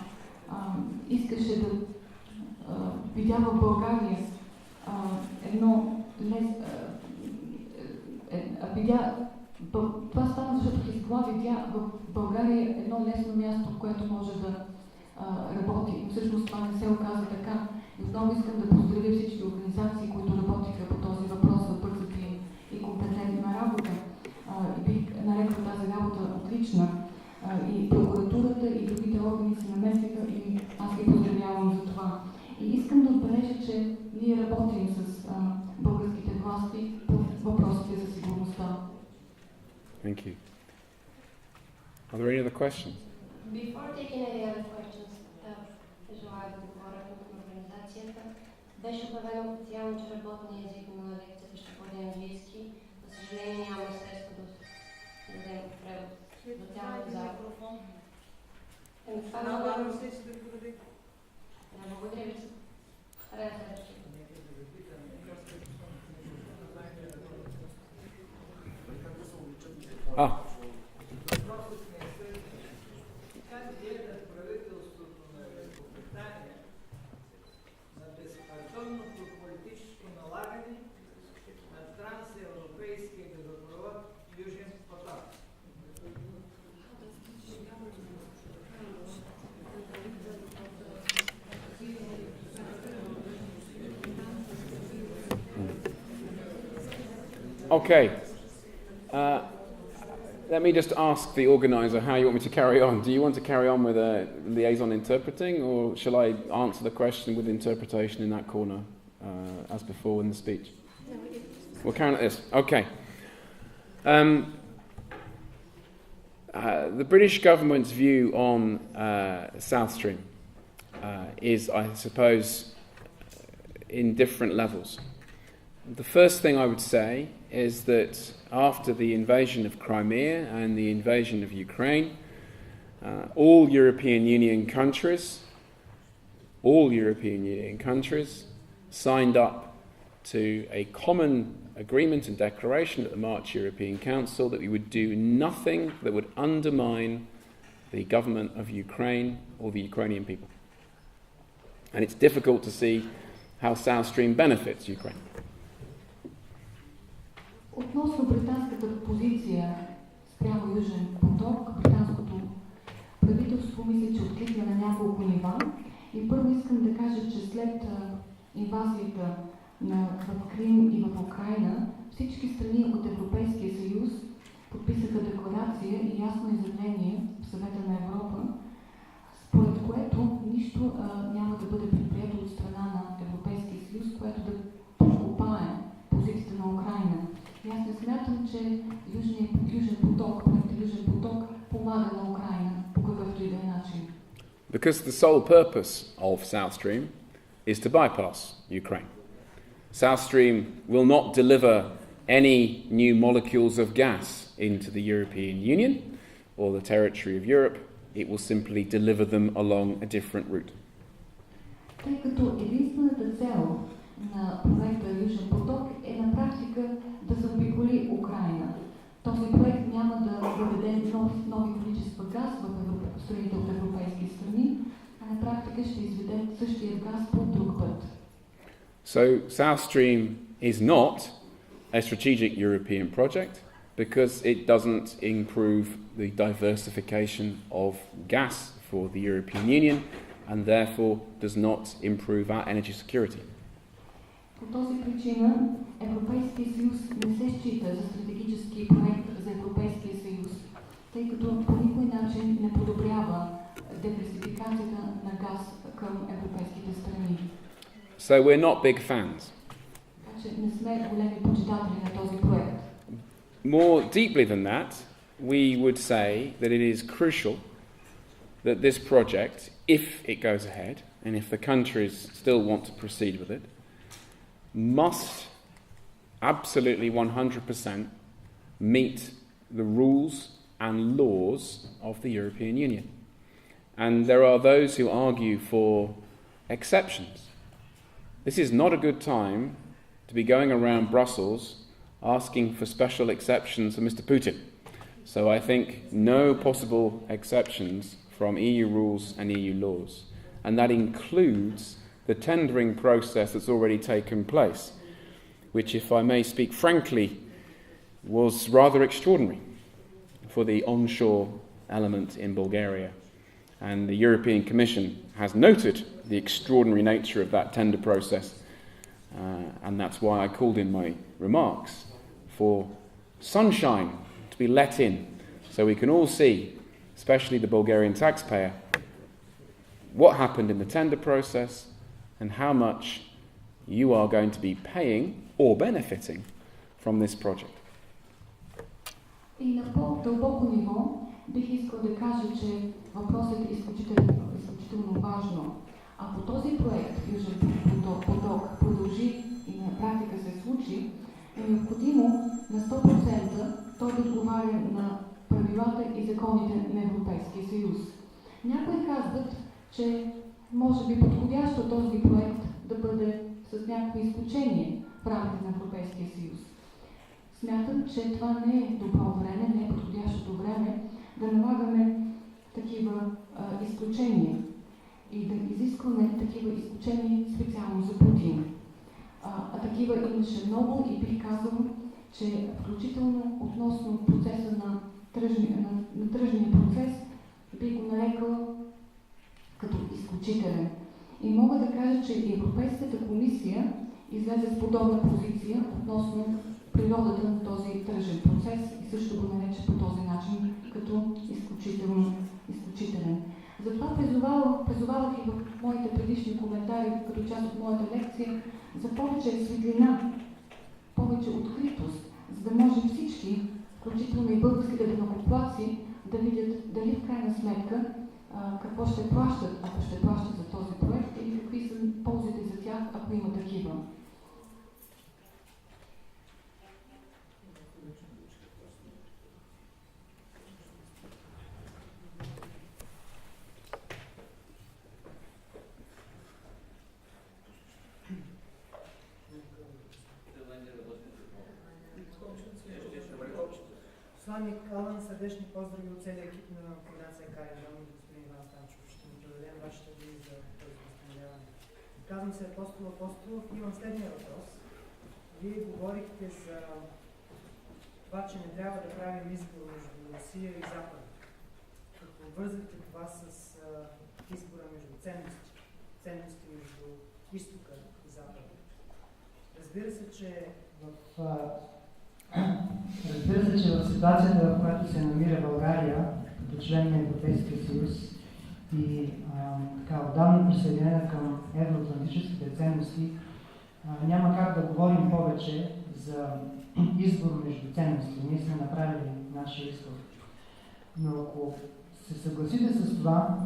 искаше да видя в България това стана, защото Хизбола видя в България едно лесно място, в което може да работи. Но всъщност това не се оказа така. И отново искам да поздравя всички организации, които работиха по този въпрос в бързата им и компетентна работа. Бих нарекла тази работа отлична. И прокуратурата, и другите органи се намесиха и аз ги поздравявам за това. И искам да отбележа, че ние работим с българските власти по въпросите за сигурността. Thank you. Are there any other questions? Before taking any other questions, желая да говоря от организацията. Беше обявено официално, че работният език на лекцията ще бъде английски. За съжаление няма средства да дадем превод до цялата зала. Благодаря ви. Как гледа правителството на Великобритания на безпардонното политическо налагане на трансевропейските Okay. Let me just ask the organizer how you want me to carry on. Do you want to carry on with a liaison interpreting, or shall I answer the question with interpretation in that corner, as before in the speech? We'll carry on like this. Okay. The British government's view on South Stream is, I suppose, in different levels. The first thing I would say is that after the invasion of Crimea and the invasion of Ukraine, all European Union countries signed up to a common agreement and declaration at the March European Council that we would do nothing that would undermine the government of Ukraine or the Ukrainian people. And it's difficult to see how South Stream benefits Ukraine. Относно британската позиция спрямо Южен поток, британското правителство мисля, че откликна на няколко нива. И първо искам да кажа, че след инвазията в Крим и в Украйна, всички страни от Европейския съюз подписаха декларация и ясно изявление в Съвета на Европа, според което нищо няма да бъде предприето от страна на Европейския съюз, което да подкопае позицията на Украйна. И аз не смятам, че Южен поток, проектът Южен поток помага на Украйна по какъвто и да е начин. Because the sole purpose of South Stream is to bypass Ukraine. South Stream will not deliver any new molecules of gas into the European Union or the territory of Europe. It will simply deliver them along a different route. Тъй като единствената цел на проекта Южен поток е на практика да заобиколи Украйна. Този проект няма да въведе нови количества газ в страните от европейски страни, а на практика ще изведе същия газ по друг път. So South Stream is not a strategic European project because it doesn't improve the diversification of gas for the European Union and therefore does not improve our energy security. По този причина Европейския съюз не се счита за стратегически проект за Европейския съюз, тъй като по никой начин не подобрява диверсификацията на газ към европейските страни. So we're not big fans. Така че не сме големи почитатели на този проект. More deeply than that, we would say that it is crucial that this project, if it goes ahead, and if the countries still want to proceed with it, must absolutely 100% meet the rules and laws of the European Union. And there are those who argue for exceptions. This is not a good time to be going around Brussels asking for special exceptions for Mr. Putin. So I think no possible exceptions from EU rules and EU laws. And that includes the tendering process that's already taken place, which, if I may speak frankly, was rather extraordinary for the onshore element in Bulgaria. And the European Commission has noted the extraordinary nature of that tender process, and that's why I called in my remarks for sunshine to be let in, so we can all see, especially the Bulgarian taxpayer, what happened in the tender process and how much you are going to be paying or benefiting from this project. И на по-дълбоко ниво бих искал да кажа, че въпросът е изключително важно. Ако този проект Южен поток продължи и на практика се случи, е необходимо на 100% той да отговаря на правилата и законите на Европейския съюз. Някои казват, че може би подходящо този проект да бъде с някакви изключения в рамките на Европейския съюз. Смятам, че това не е добро време, не е подходящото време да налагаме такива изключения и да изискваме такива изключения специално за Путин. А такива имаше много и бих казал, че включително относно процеса на тръжния процес бих го нарекал като изключителен. И мога да кажа, че Европейската комисия излезе с подобна позиция относно природата на този тръжен процес и също го нарече по този начин като изключителен. Затова призовавах и в моите предишни коментари, като част от моята лекция, за повече светлина, повече откритост, за да може всички, включително и българските данъкоплатци, да видят дали в крайна сметка какво ще плащат, ако ще плащат за този проект и какви са ползите за тях, ако има такива. Посланник Алан, сърдечни поздрави от целия екип на Фундация Кариджан и господин Иван Станчев. Ще му предадем вашите думи за този възстановяване. Казвам се Апостолов и имам следния въпрос. Вие говорихте за това, че не трябва да правим избор между Русия и Запад. Като вързвате това с избора между ценности между изтока и Запада. Разбира се, че в ситуацията, в която се намира България, като член на Европейския съюз и отдавна присъединена към евроатлантическите ценности, няма как да говорим повече за избор между ценности. Ние сме направили нашия избор. Но ако се съгласите с това,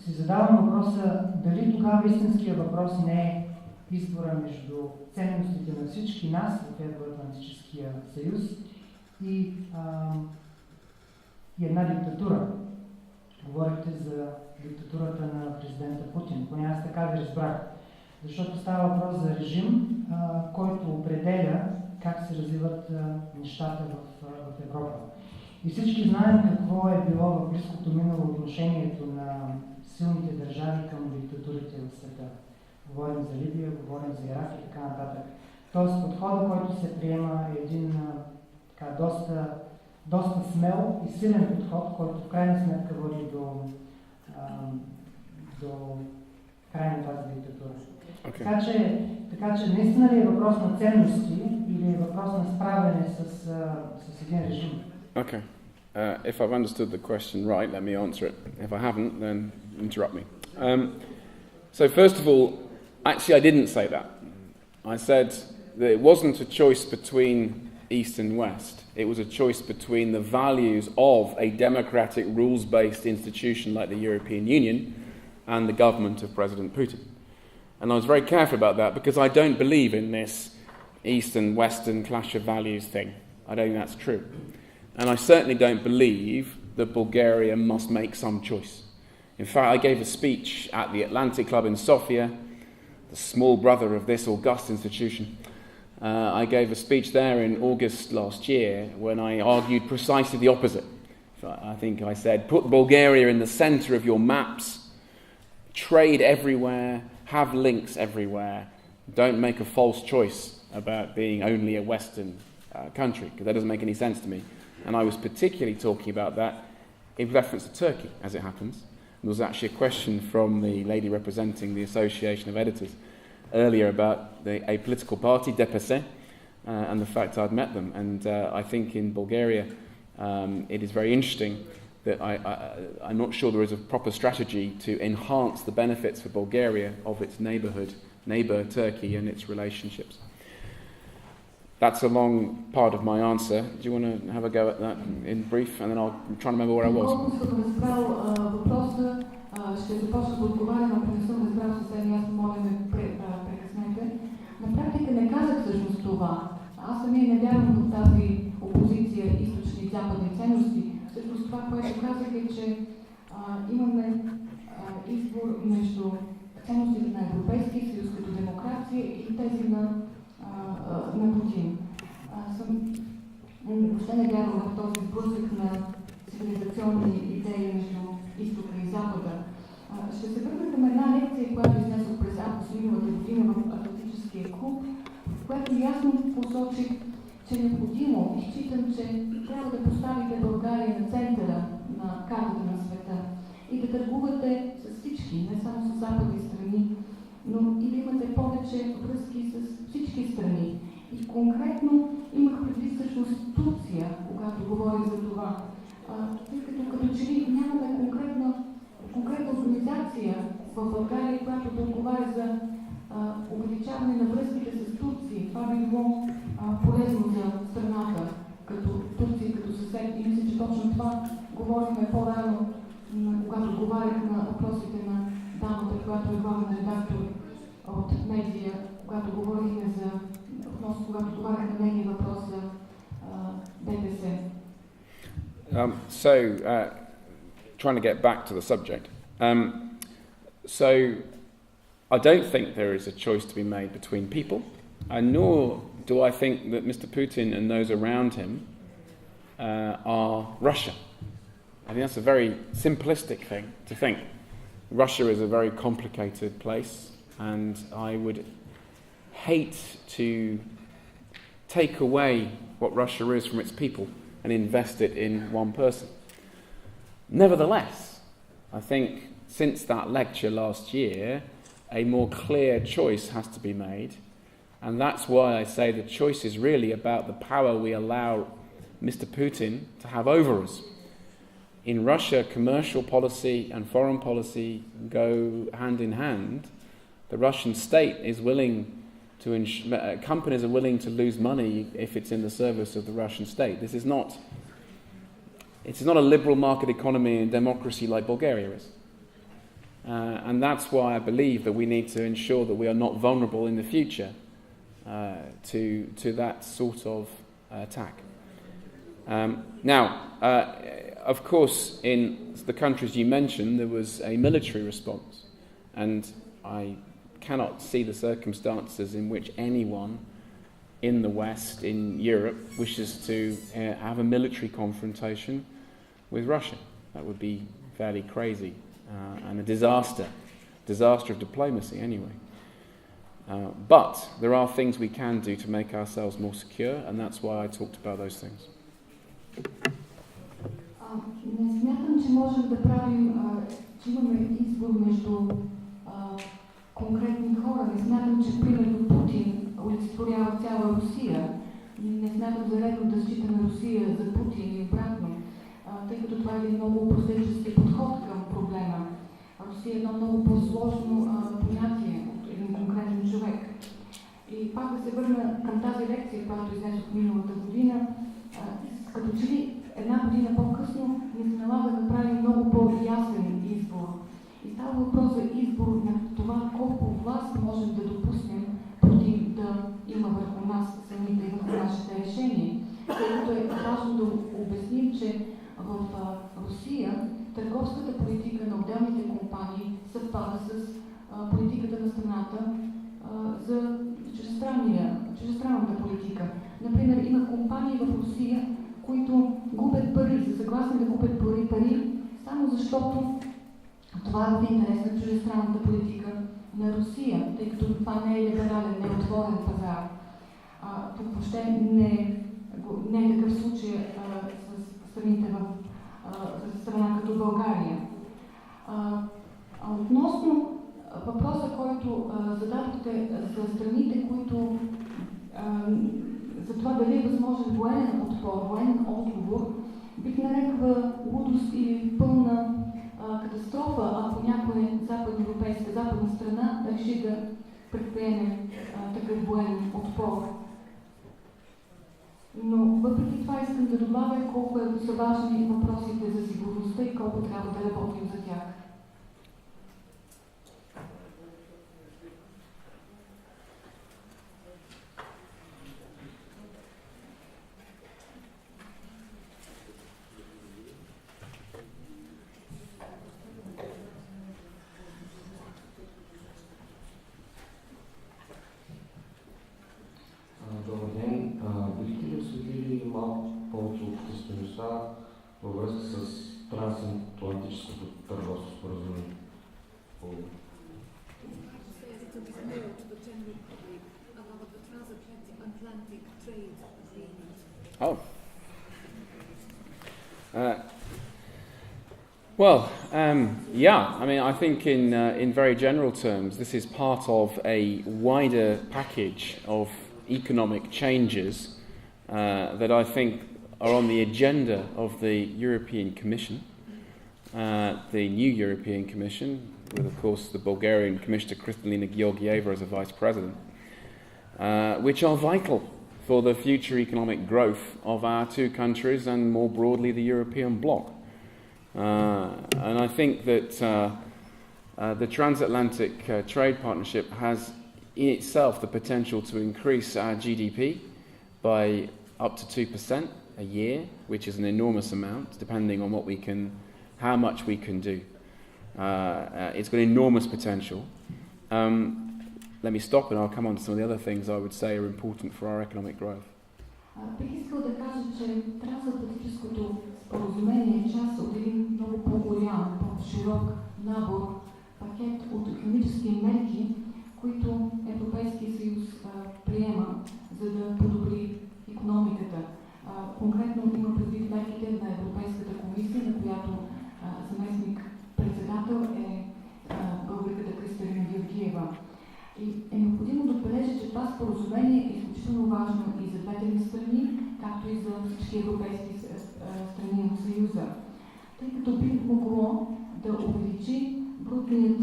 си задавам въпроса дали тогава истинския въпрос не е избора между ценностите на всички нас в Евроатлантическия съюз и една диктатура. Говорихте за диктатурата на президента Путин. Поне аз така ви разбрах. Защото става въпрос за режим, който определя как се развиват нещата в Европа. И всички знаем какво е било в близкото минало отношението на силните държави към диктатурите в света. Говорим за Либия, говорим за Ирак и така нататък. Тоест подходът, който се приема е един доста смел и силен подход, който в крайна сметка води до край на тази диктатура. Okay. Така че наистина ли е въпрос на ценности или е въпрос на справяне с един режим? Okay. If I've understood the question right, let me answer it. If I haven't, then interrupt me. So first of all, actually I didn't say that. I said that it wasn't a choice between East and West. It was a choice between the values of a democratic, rules-based institution like the European Union and the government of President Putin. And I was very careful about that because I don't believe in this East and Western clash of values thing. I don't think that's true. And I certainly don't believe that Bulgaria must make some choice. In fact, I gave a speech at the Atlantic Club in Sofia, the small brother of this august institution. I gave a speech there in August last year when I argued precisely the opposite. I think I said, put Bulgaria in the center of your maps, trade everywhere, have links everywhere, don't make a false choice about being only a Western country, because that doesn't make any sense to me. And I was particularly talking about that in reference to Turkey, as it happens. There was actually a question from the lady representing the Association of Editors earlier about a political party, DPS, and the fact I'd met them. And I think in Bulgaria it is very interesting that I'm not sure there is a proper strategy to enhance the benefits for Bulgaria of its neighbour Turkey and its relationships. That's a long part of my answer. Do you want to have a go at that in brief, and then I'll try to remember where I was. Ще започна да отговарям, ако не съм разбрал съвсем ясно, моля ме прекъснете. На практика не казах всъщност това. Аз самия не вярвам в тази опозиция източни и западни ценности. Всъщност това, което казах е, че имаме избор между ценностите на Европейския съюз като демокрация и тези на Путин. Въобще не вярвам в този сблъсък на цивилизационни идеи между изтока и запада. Ще се върна към една лекция, която изнесох през август миналата година в Атлантическия клуб, в която ясно посочих, че е необходимо и считам, че трябва да поставите България на центъра на картата на света и да търгувате с всички, не само с западни страни, но и да имате повече връзки с всички страни. И конкретно имах предвид всъщност Турция, когато говорих за това. Тъй като че ли нямаме конкретна организация в България, която да отговаря за увеличаване на връзките с Турция. Това би било полезно за страната, като Турция, като съсед. И мисля, че точно това говорихме по-рано, когато отговарях на въпросите на дамата, която е главен редактор от медия, когато говорихме когато отговарях на нейния въпрос за ДПС. Trying to get back to the subject. So, I don't think there is a choice to be made between people, and nor do I think that Mr. Putin and those around him are Russia. I think that's a very simplistic thing to think. Russia is a very complicated place, and I would hate to take away what Russia is from its people and invest it in one person. Nevertheless, I think since that lecture last year, a more clear choice has to be made, and that's why I say the choice is really about the power we allow Mr. Putin to have over us. In Russia, commercial policy and foreign policy go hand in hand. The Russian state is willing to companies are willing to lose money if it's in the service of the Russian state. This is not a liberal market economy and democracy like Bulgaria is. And that's why I believe that we need to ensure that we are not vulnerable in the future to that sort of attack. Now, of course, in the countries you mentioned, there was a military response, and I cannot see the circumstances in which anyone in the West, in Europe, wishes to have a military confrontation with Russia. That would be fairly crazy and a disaster of diplomacy anyway. But there are things we can do to make ourselves more secure, and that's why I talked about those things. Не смятам, че можем да правим, че имаме избор между конкретни хора. Не смятам, че примерно Путин олицетворява цяла Русия. Не смятам за редно да считаме Русия за Путин и обратно, тъй като това е един много последващи подход към проблема. Русия е едно много по-сложно понятие от един конкретен човек. И пак да се върна към тази лекция, която изнесох миналата година, като че ли една година по-късно ни се налага да направим много по-ясен избор. И става въпрос за избор на това колко власт можем да допуснем против да има върху нас самите и върху нашите решения. Тъй като е важно да обясним, че в Русия търговската политика на отделните компании съвпада с политиката на страната за чуждестранната политика. Например, има компании в Русия, които губят пари, са съгласни да губят пари, само защото това е в интерес на чуждестранната политика на Русия, тъй като това не е либерален, не е отворен пазар. Тук въобще не е такъв случай с страните в страна като България. Относно въпроса, който зададохте за страните, които за това дали е възможен военен отпор, военен отговор, бих нарекла лудост или пълна катастрофа, ако някоя западна страна реши да предприеме такъв военен отпор. Но въпреки това искам да добавя колко са важни въпросите за сигурността и колко трябва да работим за тях. във връзка с трансатлантическото търговско споразумение. Oh. Yeah, I mean, I think in very general terms, this is part of a wider package of economic changes that I think are on the agenda of the European Commission, the new European Commission, with, of course, the Bulgarian Commissioner Kristalina Georgieva as a Vice President, which are vital for the future economic growth of our two countries and, more broadly, the European bloc. And I think that the transatlantic trade partnership has in itself the potential to increase our GDP by up to 2% a year, which is an enormous amount, depending on how much we can do. It's got enormous potential. Let me stop and I'll come on to some of the other things I would say are important for our economic growth. Бих искал да кажа, че трансатлантическото споразумение е част от един много по-голям, по-широк набор, пакет от икономически мерки, които Европейския съюз приема, за да подобри икономиката. Конкретно има предвид мерките на Европейската комисия, на която заместник председател е българката Кристалина Георгиева. И е необходимо да отбележа, че това споразумение е изключително важно и за двете ни страни, както и за всички европейски страни от Съюза, тъй като би могло да увеличи брутният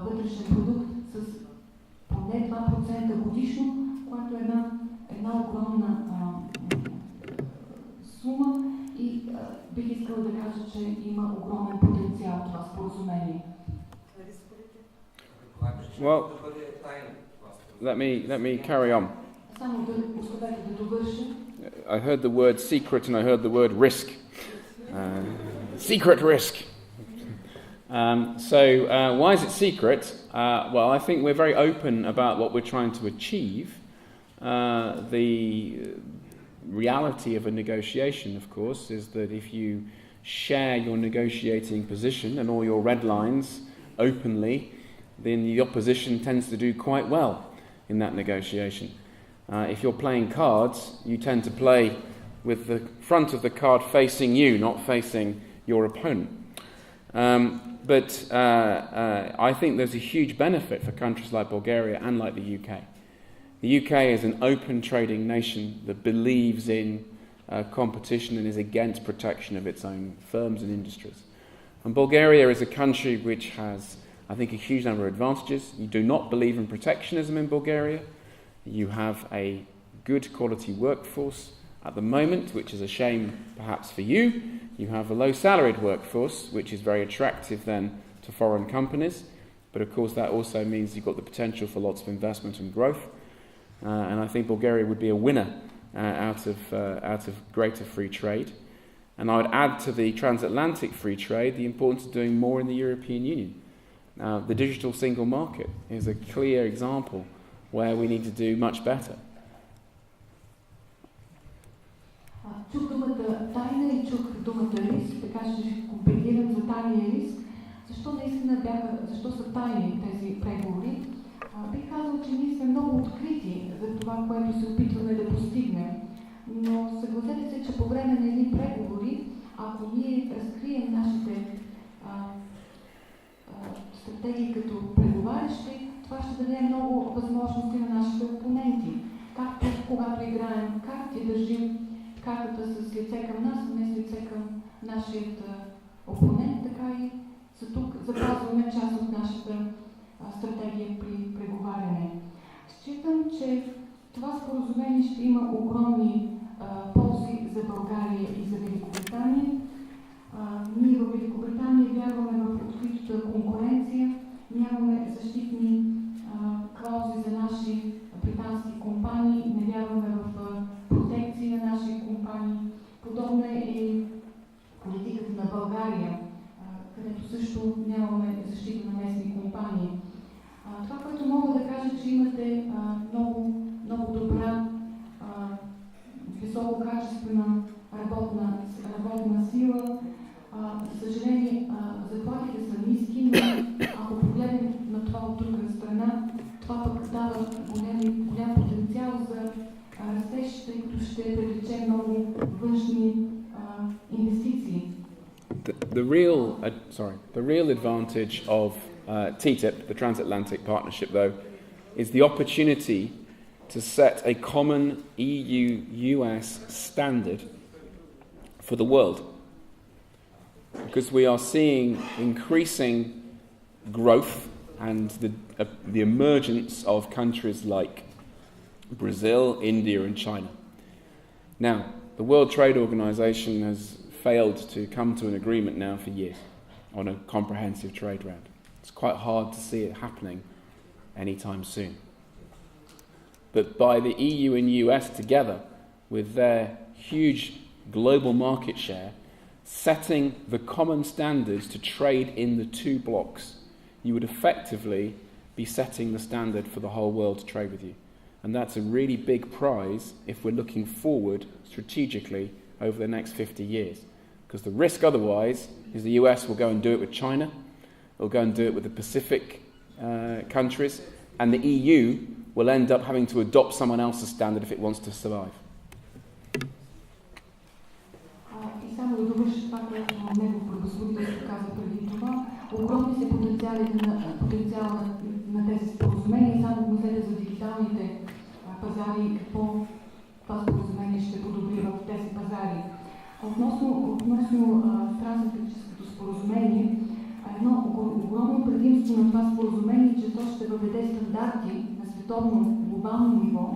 вътрешен продукт с поне 2% годишно, което е една огромна сума и бих искала да кажа, че има огромен потенциал това споразумение. Well, let me carry on. I heard the word secret and I heard the word risk. Secret risk. So why is it secret? Well, I think we're very open about what we're trying to achieve. The reality of a negotiation, of course, is that if you share your negotiating position and all your red lines openly, then the opposition tends to do quite well in that negotiation. If you're playing cards, you tend to play with the front of the card facing you, not facing your opponent. But I think there's a huge benefit for countries like Bulgaria and like the UK. The UK is an open trading nation that believes in competition and is against protection of its own firms and industries. And Bulgaria is a country which has, I think, a huge number of advantages. You do not believe in protectionism in Bulgaria. You have a good quality workforce at the moment, which is a shame perhaps for you. You have a low salaried workforce, which is very attractive then to foreign companies. But of course that also means you've got the potential for lots of investment and growth. And I think Bulgaria would be a winner out of greater free trade. And I would add to the transatlantic free trade the importance of doing more in the European Union. The digital single market is a clear example where we need to do much better. Чух думата тайна и чух думата риск, така ще коментирам за тайния риск. Защо са тайни тези преговори? Бих казал, че ние сме много открити за това, което се опитваме да постигнем. Но съгласете се, че по време на едни преговори, ако ние разкрием нашите стратегии като преговарящи, това ще даде много възможности на нашите опоненти. Както когато играем карти, държим картата с лице към нас, а не с лице към нашият опонент, така и за тук запазваме част от нашата стратегия при преговаряне. Считам, че това споразумение ще има огромни ползи за България и за Великобритания. Ние в Великобритания вярваме в откритата конкуренция, нямаме защитни клаузи за наши британски компании, не вярваме в протекции на наши компании. Подобна е и политиката на България, където също нямаме защита на местни компании. Това, което мога да кажа, че имате много добра, висококачествена работна сила. За съжаление, заплатите са ниски, но ако погледнем на това от друга страна, това пък дава голям потенциал за растеж, тъй като ще привлече много външни инвестиции. The real advantage of TTIP, the transatlantic partnership, though, is the opportunity to set a common EU-US standard for the world. Because we are seeing increasing growth and the emergence of countries like Brazil, India and China. Now, the World Trade Organization has failed to come to an agreement now for years on a comprehensive trade round. It's quite hard to see it happening anytime soon. But by the EU and US together, with their huge global market share, setting the common standards to trade in the two blocks, you would effectively be setting the standard for the whole world to trade with you. And that's a really big prize if we're looking forward strategically over the next 50 years. Because the risk otherwise is the US will go and do it with China, it'll go and do it with the Pacific countries, and the EU will end up having to adopt someone else's standard if it wants to survive. И само да довърши това, което него превъзходителство каза преди това, огромни са потенциала на тези споразумения и само мислете за дигиталните пазари и какво това споразумение ще подобри в тези пазари. Относно трансатлантическото споразумение, едно огромно предимство на това споразумение е, че то ще въведе стандарти на световно глобално ниво,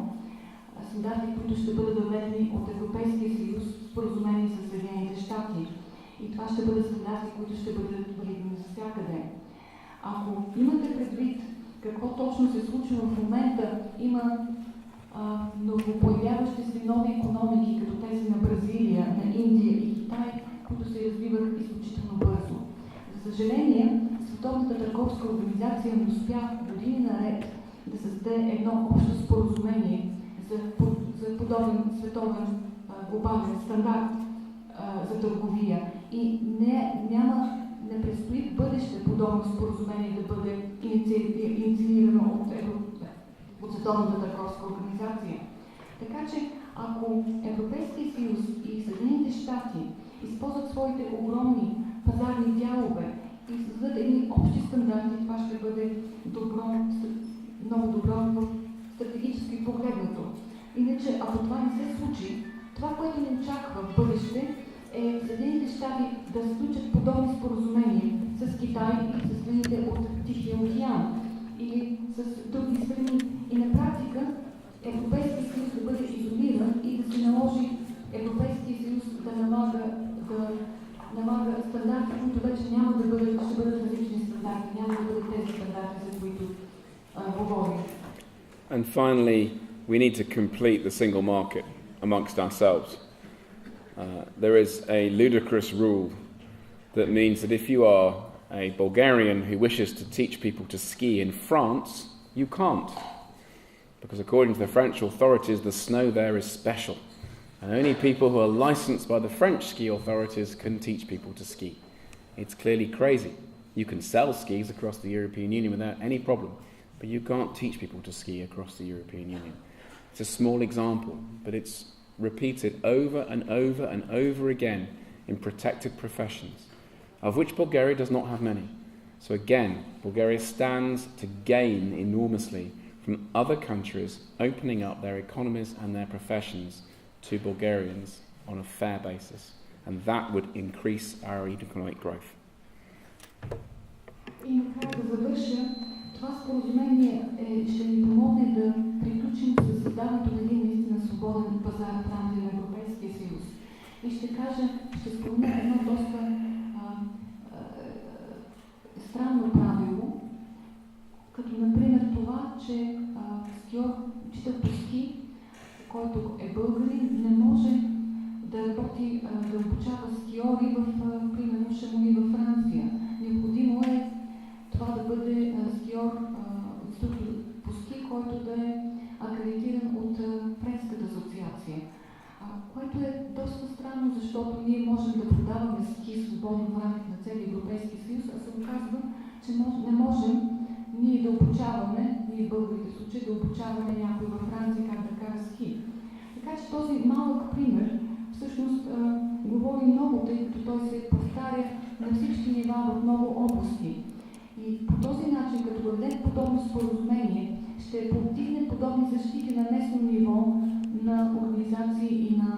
стандарти, които ще бъдат въведени от Европейския съюз в споразумение с Съединените щати. И това ще бъдат стандарти, които ще бъдат валидни навсякъде. Ако имате предвид какво точно се случва в момента, има новопоявяващи се нови икономики, като тези на Бразилия, на Индия и Китай, които се развиват изключително бързо. За съжаление, Световната търговска организация не успя години наред да създаде едно общо споразумение за подобен световен глобален стандарт за търговия. И не предстои в бъдеще подобно споразумение да бъде инициирано от Световната търговска организация. Така че, ако Европейския съюз и Съединените щати използват своите огромни пазарни дялове и създадат едни общи стандарти, това ще бъде много добро в стратегически погледнато. Иначе, ако това не се случи, това, което ни очаква в бъдеще, е Съединените щати да сключат подобни споразумения с Китай и с страните от Тихия океан или с други страни. И на практика Европейския съюз да бъде изолиран и да се наложи Европейския съюз да налага стандарти, които вече няма да бъдат, ще бъдат различни стандарти, няма да бъдат тези стандарти, за които говорим. And finally, we need to complete the single market amongst ourselves. There is a ludicrous rule that means that if you are a Bulgarian who wishes to teach people to ski in France, you can't. Because according to the French authorities, the snow there is special. And only people who are licensed by the French ski authorities can teach people to ski. It's clearly crazy. You can sell skis across the European Union without any problem, but you can't teach people to ski across the European Union. It's a small example, but it's repeated over and over and over again in protected professions, of which Bulgaria does not have many. So again, Bulgaria stands to gain enormously from other countries opening up their economies and their professions to Bulgarians on a fair basis, and that would increase our economic growth. И накрая да завърша, това споразумение ще ни помогне да приключим с създаването на един наистина свободен пазар в рамките на Европейския съюз. И ще спомня едно доста странно правило, като например това, че учител по ски, който е българин, не може да работи, да обучава скиори примерно Шамони във Франция. Необходимо е това да бъде скиор по ски, който да е акредитиран от Френската асоциация. Което е доста странно, защото ние можем да продаваме ски свободно в рамките на целия Европейски съюз, а се оказва, че не можем ние да обучаваме, ние в българите случаи, да обучаваме някой във Франция как да кара ски. Така че този малък пример всъщност говори много, тъй като той се повтаря на всички нива в много области. И по този начин, като въведем подобно споразумение, ще повдигне подобни защити на местно ниво на организации и на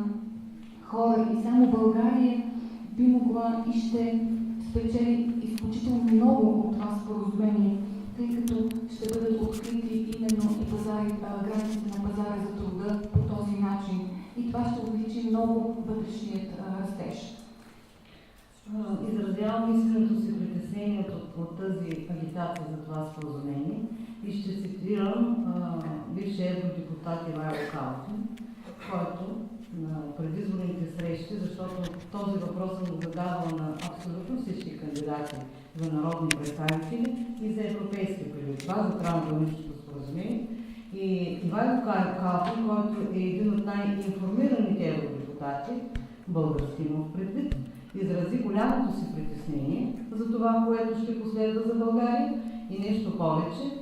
хора. И само България би могла и ще спечели изключително много от това споразумение, тъй като ще бъдат открити именно и границите на пазара за труда по този начин. И това ще увеличи много вътрешният растеж. Изразявам искреното си притеснение от тази агитация за това споразумение и ще цитирам бившия евродепутат Ивайло Калфин, който на предизборните срещи, защото този въпрос съм го задавала на абсолютно всички кандидати за народни представители и за европейски преди това, за трансграничното споразумение. И Ивайло Калфин, който е един от най-информираните евродепутати, български му предвид, изрази голямото си притеснение за това, което ще последва за България и нещо повече.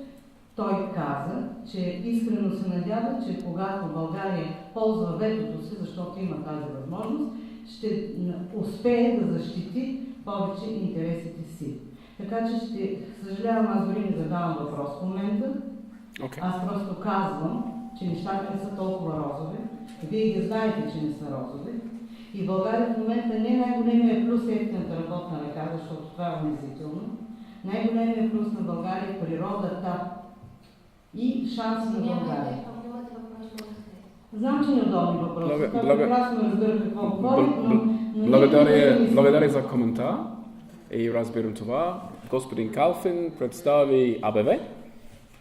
Той каза, че искрено се надява, че когато България ползва ветото си, защото има тази възможност, ще успее да защити повече интересите си. Така че ще съжалявам, аз дори не задавам въпрос в момента. Аз просто казвам, че нещата не са толкова розови. Вие ги знаете, че не са розови. И в България в момента не най-големия плюс е ефтината работна ръка, защото това е унизително. Най-големия плюс на България е природата и шанса на България. Знам, че неудобни въпроси. Това прекрасно разбира какво говори, но... Благодаря за коментар и разбирам това. Господин Калфин представи АБВ,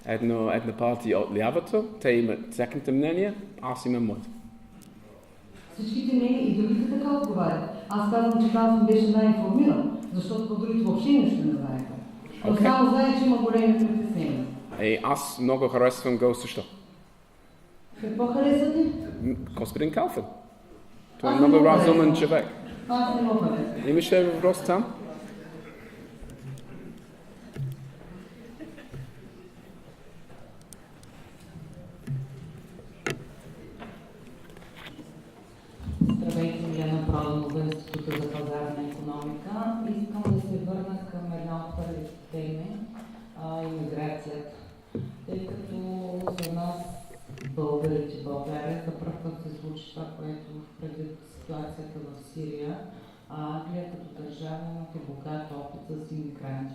една партия от лявата. Те имат тяхните мнения, аз имам моите. Всичките мнения и другите така отговарят. Аз казвам, че Калфин беше най-информиран, защото по другите въобще нищо не знаеха. Но само знае, че има големи притеснения. Аз много харесвам го също. Какво харесвате? Господин Калфин. Той е много разумен човек. Аз не мога харесвам. Имаше въпрос там? Здравейте, Милена Продълга, Института за пазарна икономика. Искам да се върна към една от първите теми, имиграцията. Тъй като за нас, българите в България, за пръв път се случи това, което предвид ситуацията в Сирия, Англия като държава имате богат опит с имигранти.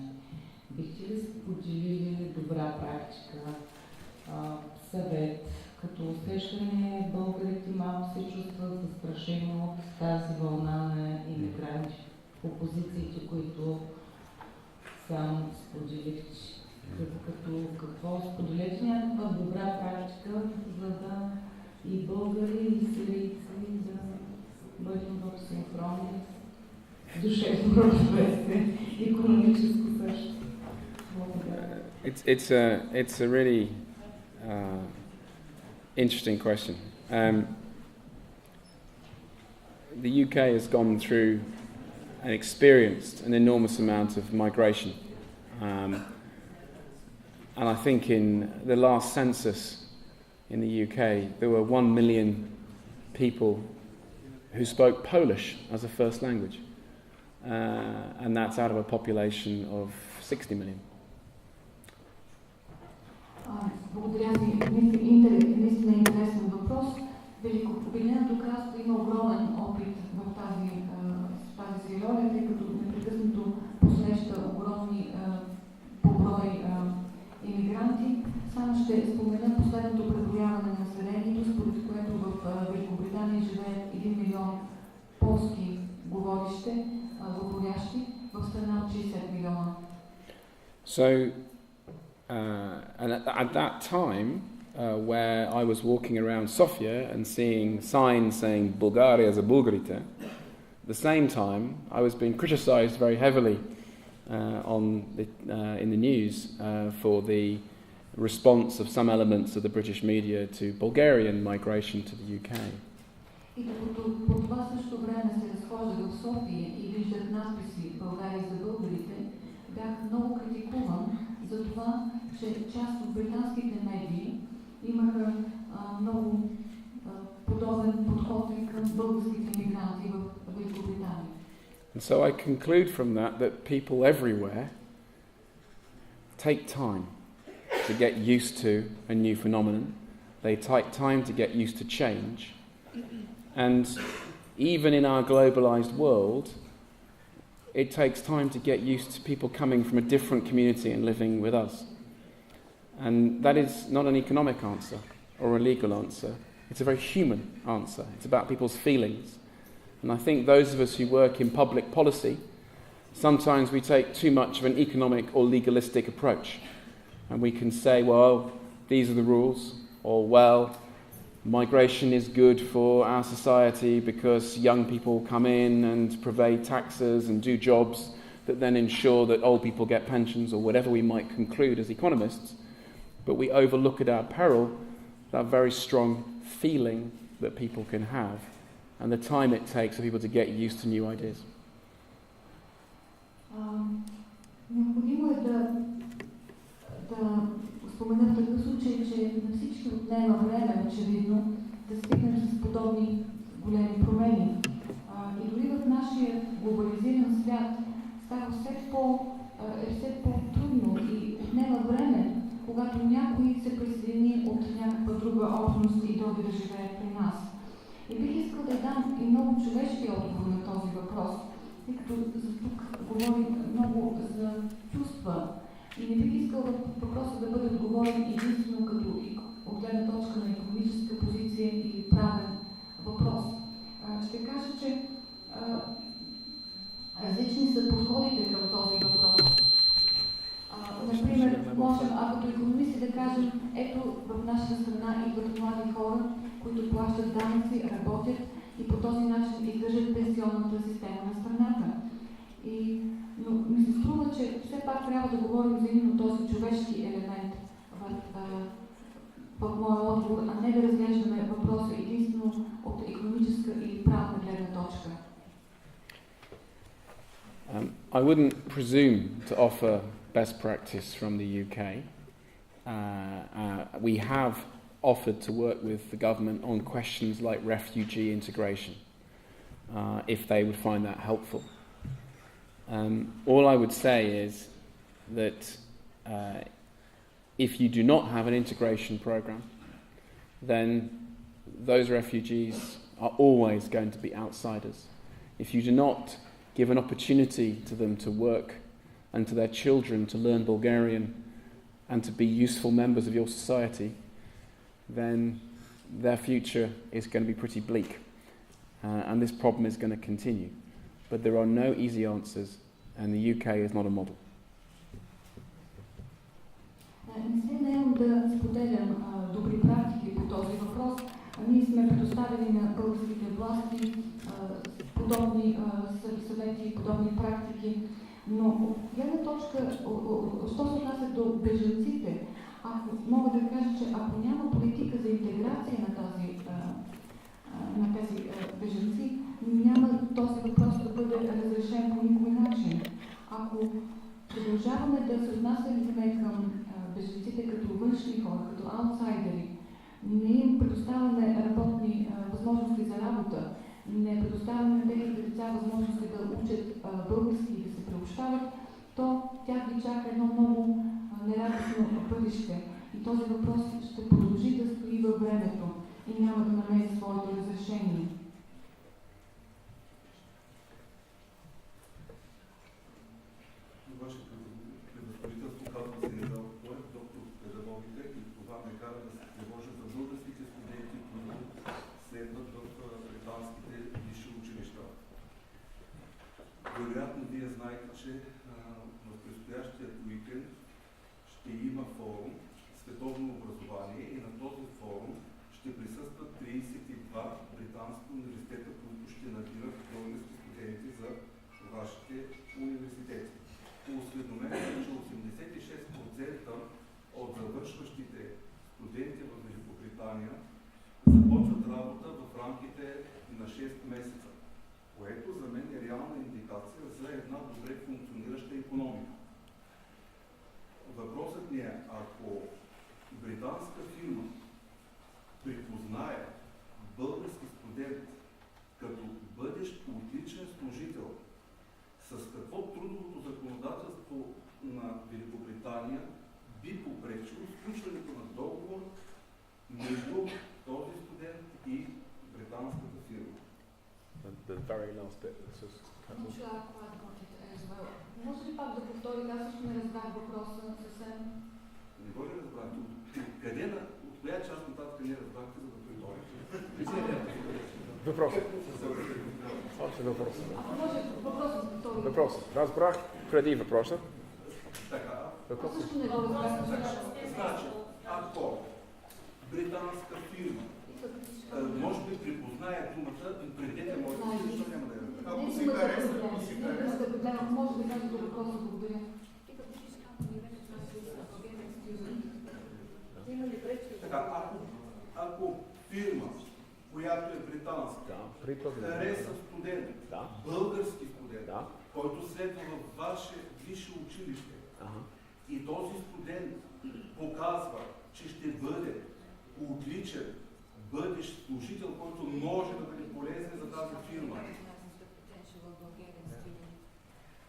Бихте ли споделили добра практика, съвет, като усещане българите малко се чувстват застрашени от тази вълна на имигранти по позициите, които сам споделихте? Като какво споделете някаква добра практика, за да и българи, и сирийци да бъдем в синхрони, душевно равновесие, икономическо също. It's a really interesting question. The UK has gone through and experienced an enormous amount of migration. And I think in the last census in the UK, there were 1 million people who spoke Polish as a first language. And that's out of a population of 60 million. Благодаря ви. Наистина интересен въпрос. Обединеното кралство има огромен опит в тази си роля, тъй като непрекъснато посреща огромни по брой имигранти. Само ще спомена последното преброяване на населението, според което в Великобритания живеят 1 милион полски говорящи, в страна от 60 милиона. So, and at that time, where I was walking around Sofia and seeing signs saying Bulgaria za Bulgarite, at the same time I was being criticized very heavily in the news for the response of some elements of the British media to Bulgarian migration to the UK. И докато по това също време се разхождах в София и виждах надписи България за българите, бях много критикуван за това, че част от британските медии имаха много подобен подход към българските мигранти в Великобритания. And so I conclude from that people everywhere take time to get used to a new phenomenon. They take time to get used to change. And even in our globalized world, it takes time to get used to people coming from a different community and living with us. And that is not an economic answer or a legal answer. It's a very human answer. It's about people's feelings. And I think those of us who work in public policy, sometimes we take too much of an economic or legalistic approach. And we can say, well, these are the rules, or well, migration is good for our society because young people come in and provide taxes and do jobs that then ensure that old people get pensions, or whatever we might conclude as economists. But we overlook at our peril that very strong feeling that people can have and the time it takes for people to get used to new ideas. Необходимо е да спомена в такъв случай, че на всички отнема време, очевидно, да стигнем с подобни големи промени. И дори в нашия глобализиран свят става все по-трудно и отнема време, когато някой се присъедини от някаква друга общност и дойде да живее при нас. И бих искал да дам и много човешки отговор на този въпрос, тъй като за тук говорим много за чувства. И не бих искал въпросът да бъде отговорен единствено като от гледна точка на икономическа позиция или правен въпрос. Ще кажа, че различни са подходите към този въпрос. Например, можем, като икономисти да кажем, ето в нашата страна идват млади хора, които плащат данъци, работят и по този начин издържат пенсионната система на страната. Но ми се струва, че все пак трябва да говорим за именно този човешки елемент в моя отговор, а не да разглеждаме въпроса единствено от икономическа или правна гледна точка. I wouldn't presume to offer best practice from the UK. We have offered to work with the government on questions like refugee integration, if they would find that helpful. All I would say is that if you do not have an integration program, then those refugees are always going to be outsiders. If you do not give an opportunity to them to work and to their children to learn Bulgarian and to be useful members of your society, then their future is going to be pretty bleak. And this problem is going to continue. But there are no easy answers, and the UK is not a model. Не се наемам да споделям добри практики по този въпрос. Ние сме предоставили на българските власти подобни съвети, подобни практики, но от гледна точка, що се отнася до бежанците, мога да кажа, че ако няма политика за интеграция на тези бежанци, няма този въпрос да бъде разрешен по никой начин. Ако продължаваме да се отнасяме към бежанците като външни хора, като аутсайдери, не им предоставяме работни възможности за работа, не предоставяме на техните деца възможности да учат български и да се приобщават, то тях ги чака едно много нерадостно бъдеще. И този въпрос ще продължи да стои във времето и няма да намери своето разрешение. Ваше превъзходителство, както се е дал доктор в педагогика, и това ме кара да се тревожа за българските студенти, които следват в британските висши училища. Вероятно вие знаете, че в предстоящия уикенд ще има форум Световно образование и на този форум ще присъстват 32 британски университета, които ще набират български студенти за вашите университети. По осведомение, че 86% от завършващите студенти в Великобритания започват работа в рамките на 6 месеца, което за мен е реална индикация за една добре функционираща икономика. Въпросът ми е, ако британска фирма припознае български студент като бъдещ отличен служител, с какво трудовото законодателство на Великобритания би попречило между този студент и британската фирма. The very last bit. Може ли пак да повторите? Аз също не разбрах въпроса съвсем. Не го ли разбрахте? От коя част нататък не разбрахте, за да придорите? Въпросът. Въпросът. Разбрах преди въпроса. Така. Аз също не го разбрах. Значи, ако британска фирма може би припознае думата, предете моите, защо няма да я разберете. Ако си хареса, може да кажете въпроса, благодаря. Ако фирма, която е британска, хареса студент, български студент, който следва в ваше висше училище, и този студент показва, че ще бъде отличен бъдещ служител, който може да бъде полезен за тази фирма.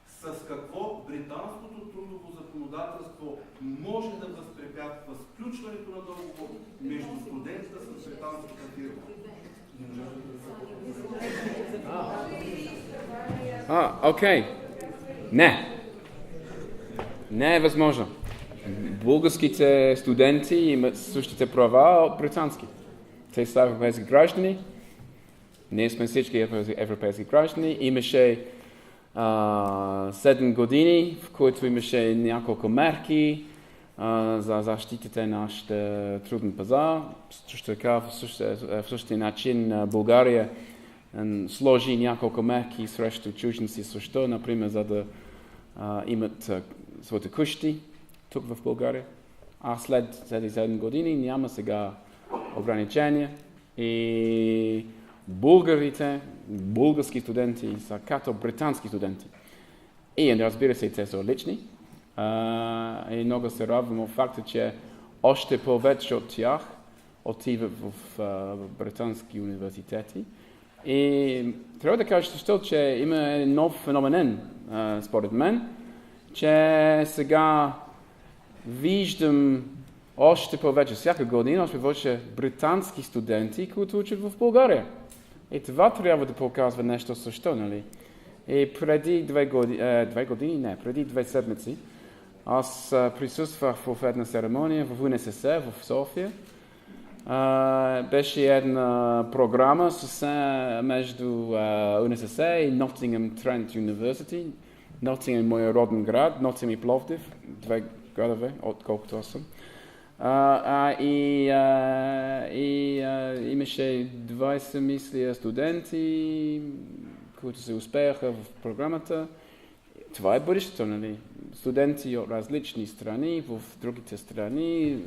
С какво британското трудово законодателство може да възпрепятства сключването на договор между студента с британската фирма? Окей. Не е възможно. Българските студенти имат същите права от британски. Те са европейски граждани. Ние сме всички европейски граждани. Имаше 7 години, в които имаше няколко мерки за защитите на нашия труден пазар. Също така в същия начин България сложи няколко мерки срещу чужденци също, например, за да имат своите къщи тук в България. А след тези 7 години няма сега ограничения и български студенти са като британски студенти. И разбира се, те са отлични. И много се радвам от факта, че още повече от тях отиват в британски университети. И трябва да кажа също, че има нов феномен, според мен, че сега виждам още повече, всяка година, още повече британски студенти, които учат в България. И това трябва да показва нещо също, нали? И преди 2 седмици, аз присъствах в една церемония в УНСС в София. Беше една програма между УНСС и Nottingham Trent University. Nottingham е моя роден град, Nottingham и Пловдив, 2 градове, отколкото аз съм. Имаше 20, мисля, студенти, които се успеяха в програмата. Това е бъдещето, нали? Студенти от различни страни, в другите страни,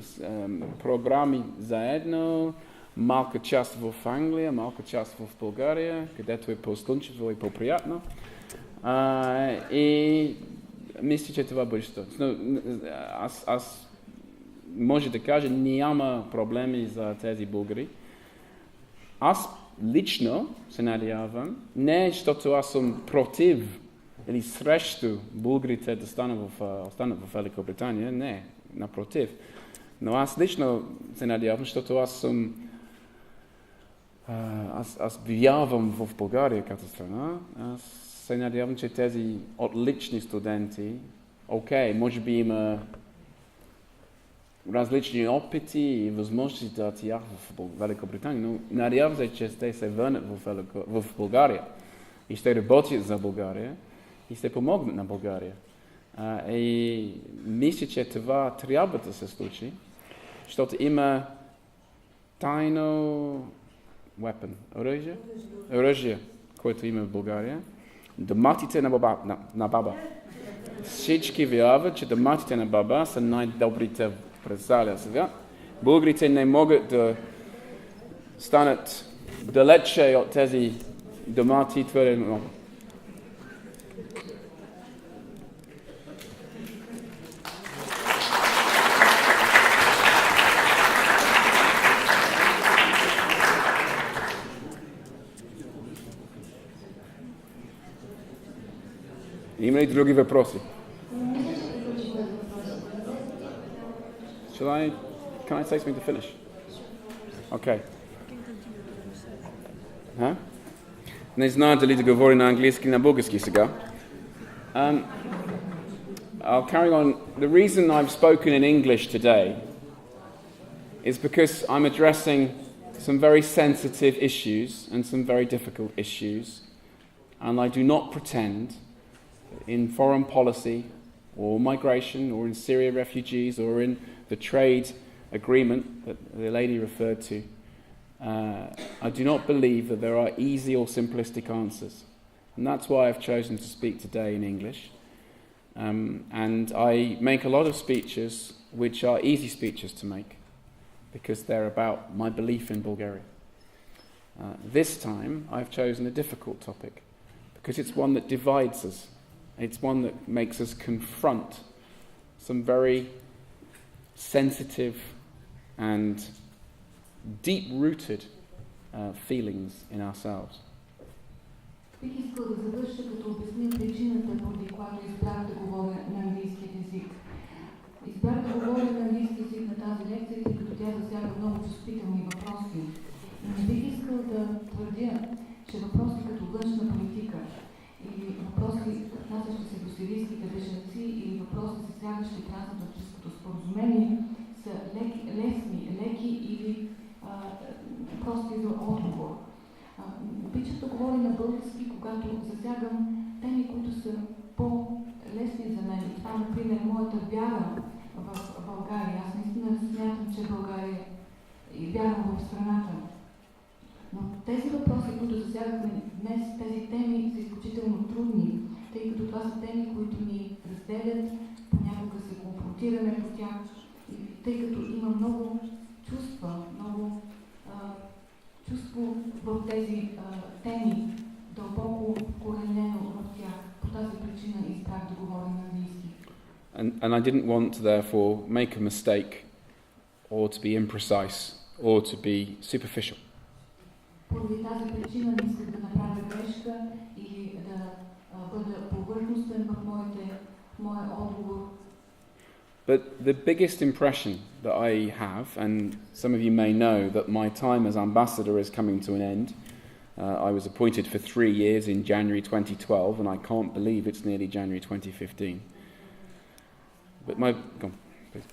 програми заедно, малка част в Англия, малка част в България, където е по-слънчево и по-приятно. И мисля, че това е бъдещето. Аз може да кажа, няма проблеми за тези българи. Аз лично се надявам, не защото аз съм против или срещу българите да останат в Великобритания, не, напротив. Но аз лично се надявам, защото аз вярвам в България като страна. Аз се надявам, че тези отлични студенти, може би има различни опити и възможности за тях в Великобритания, но надявам се, че те се върнат в България и ще работят за България и ще помогнат на България. И мисля, че това трябва да се случи, защото има тайно оръжие, което има в България. Доматите на баба. Всички вярват, че доматите на баба са най-добрите през целия свят. Българите не могат да станат далече от тези домати твърде много. Има ли други въпроси? Can I say something to finish? Окей. Не знаю дали да говори на английски или на български сега. I'll carry on. The reason I've spoken in English today is because I'm addressing some very sensitive issues and some very difficult issues, and I do not pretend in foreign policy or migration or in Syria refugees or in the trade agreement that the lady referred to. I do not believe that there are easy or simplistic answers, and that's why I've chosen to speak today in English. And I make a lot of speeches which are easy speeches to make because they're about my belief in Bulgaria. This time I've chosen a difficult topic because it's one that divides us. It's one that makes us confront some very sensitive and deep-rooted feelings in ourselves. Бих искал да завърша, като обясня причината, поради която избрах да говоря на английският език. Избрах да говоря на английски език на тази лекция, тъй като тя засяга много чувствителни въпроси. И не бих искал да твърдя, че въпроси като външна политика или въпроси, отнасящи се до сирийските бежанци или въпроси, засягащи трансатлантическото споразумение, са леки или прости за отговор. Обичам да говоря на български, когато засягам теми, които са по-лесни за мен. Това, например, моята вяра в България. Аз наистина смятам, че България и вярвам в страната. Но тези въпроси, които засягахме днес, тези теми са изключително трудни, тъй като това са теми, които ни разделят, понякога се конфронтираме по тях, тъй като има много чувства, много чувство в тези теми, дълбоко коренено в тях. По тази причина избрах да говоря на английски. And I didn't want to therefore make a mistake or to be imprecise or to be superficial. Поради тази причина не исках да направя грешка или да бъда повърхностен в моя отговор. But the biggest impression that I have, and some of you may know that my time as ambassador is coming to an end. I was appointed for 3 years in January 2012, and I can't believe it's nearly January 2015. But go on, please.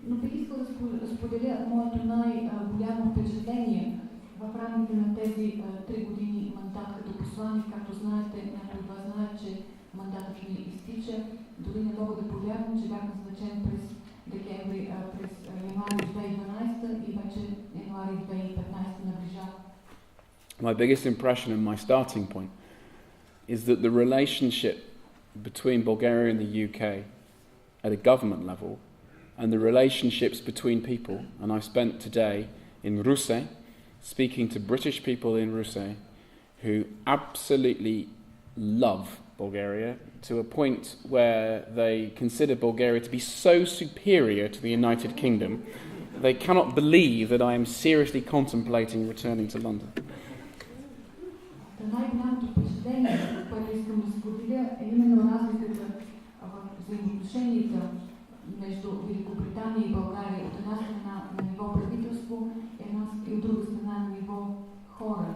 Но бих искал да споделя моето най-голямо впечатление в рамките на тези 3 години мандат като посланик. Както знаете, някои от вас знаят, че мандатът ми изтича. Дори не мога да повярвам, че бях назначен през декември, през януари 2012 и вече януари 2015 наближава. My biggest impression and my starting point is that the relationship between Bulgaria and the UK at a government level and the relationships between people, and I spent today in Russe speaking to British people in Russe who absolutely love Bulgaria to a point where they consider Bulgaria to be so superior to the United Kingdom they cannot believe that I am seriously contemplating returning to London. Най-голямото впечатление, което искам да споделя, е именно разликата в взаимоотношенията между Великобритания и България. От една страна на ниво правителство и от друга страна на ниво хора.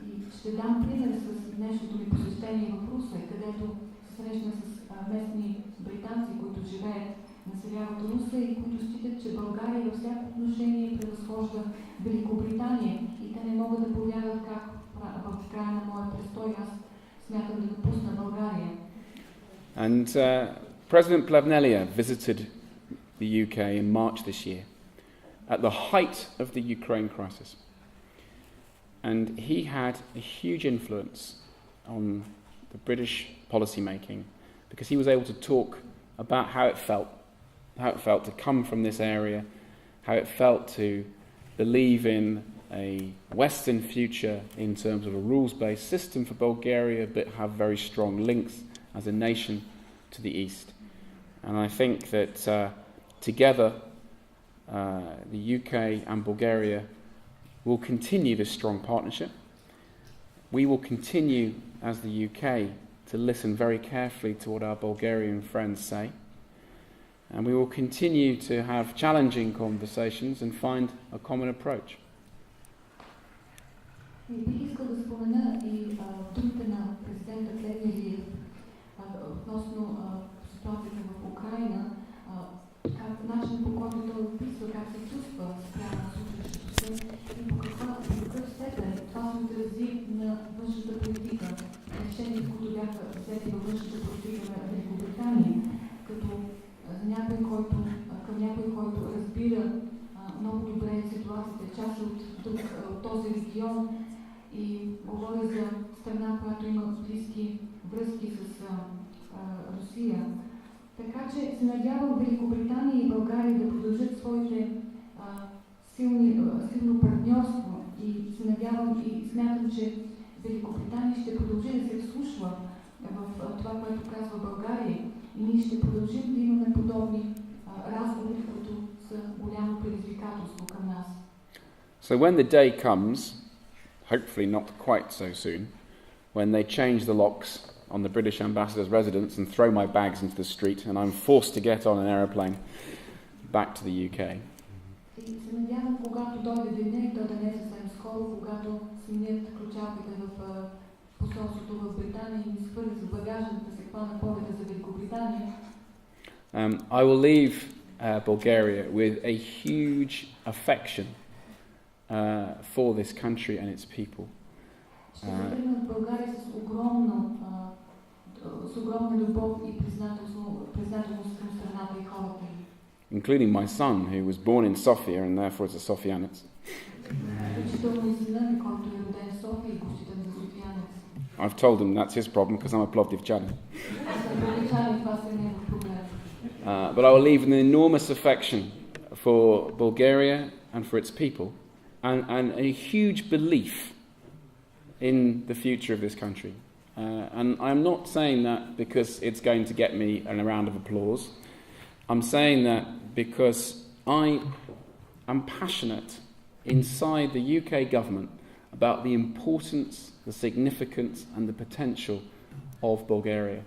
И ще дам пример с днешното ми посещение в Русе, където се срещна с местни британци, които живеят, населяват Русе и които считат, че България във всяко отношение превъзхожда Великобритания. И те не могат да повярват как в края на моя престой аз смятам да напусна България. And President Plevnelia visited the UK in March this year at the height of the Ukraine crisis. And he had a huge influence on the British policy making because he was able to talk about how it felt to come from this area, how it felt to believe in a Western future in terms of a rules-based system for Bulgaria, but have very strong links as a nation to the East. And I think that together the UK and Bulgaria will continue this strong partnership. We will continue, as the UK, to listen very carefully to what our Bulgarian friends say. And we will continue to have challenging conversations and find a common approach. И бих искал да спомена и думите на президента Плевнелиев относно ситуацията в Украина, начин по който той описва как се чувства спрямо на случващото се и по какъв степен това се отрази на външната политика, решения, които бяха взети във външната политика на Великобритания, като за някой, който разбира много добре ситуацията, част от този регион и говори за страна, която има близки връзки с Русия. Така че се надявам Великобритания и България да продължат своите силно партньорство и се надявам и смятам, че Великобритания ще продължи да се вслушва в това, което казва България и ние ще продължим да имаме подобни разговори, които са голямо предизвикателство към нас. So when the day comes, hopefully not quite so soon, when they change the locks on the British ambassador's residence and throw my bags into the street and I'm forced to get on an aeroplane back to the UK. И се надявам, когато дойде деня, и то да не е съвсем скоро, когато сменят ключалките в посолството в Британия и ми свърлят с багажната се хвана полета за Великобритания. I will leave Bulgaria with a huge affection for this country and its people. Ще се тръгна от България с огромна любов и признателност към страната и хората. Including my son, who was born in Sofia and therefore is a Sofianец. I've told him that's his problem because I'm a Plovdivčanin. But I will leave an enormous affection for Bulgaria and for its people and a huge belief in the future of this country. And I'm not saying that because it's going to get me a round of applause. I'm saying that because I am passionate inside the UK government about the importance, the significance and the potential of Bulgaria.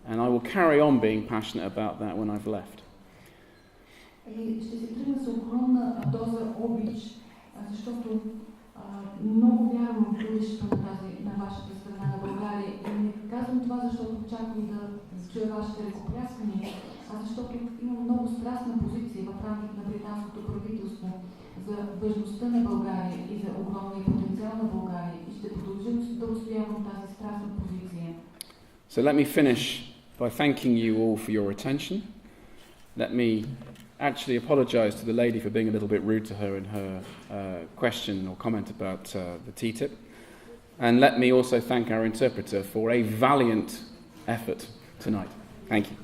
And I will carry on being passionate about that when I've left. Ще се тръгна с огромна доза обич, защото много вярвам в бъдещето на вашата страна, на България. И не казвам това, защото очаквам да чуя вашите ръкопляскания, а защото имам много страстна позиция в рамките на британското правителство за важността на България и за огромния потенциал на България. И ще продължим да устоявам тази страстна позиция. So let me finish by thanking you all for your attention. Let me actually apologise to the lady for being a little bit rude to her in her question or comment about the TTIP. And let me also thank our interpreter for a valiant effort tonight. Thank you.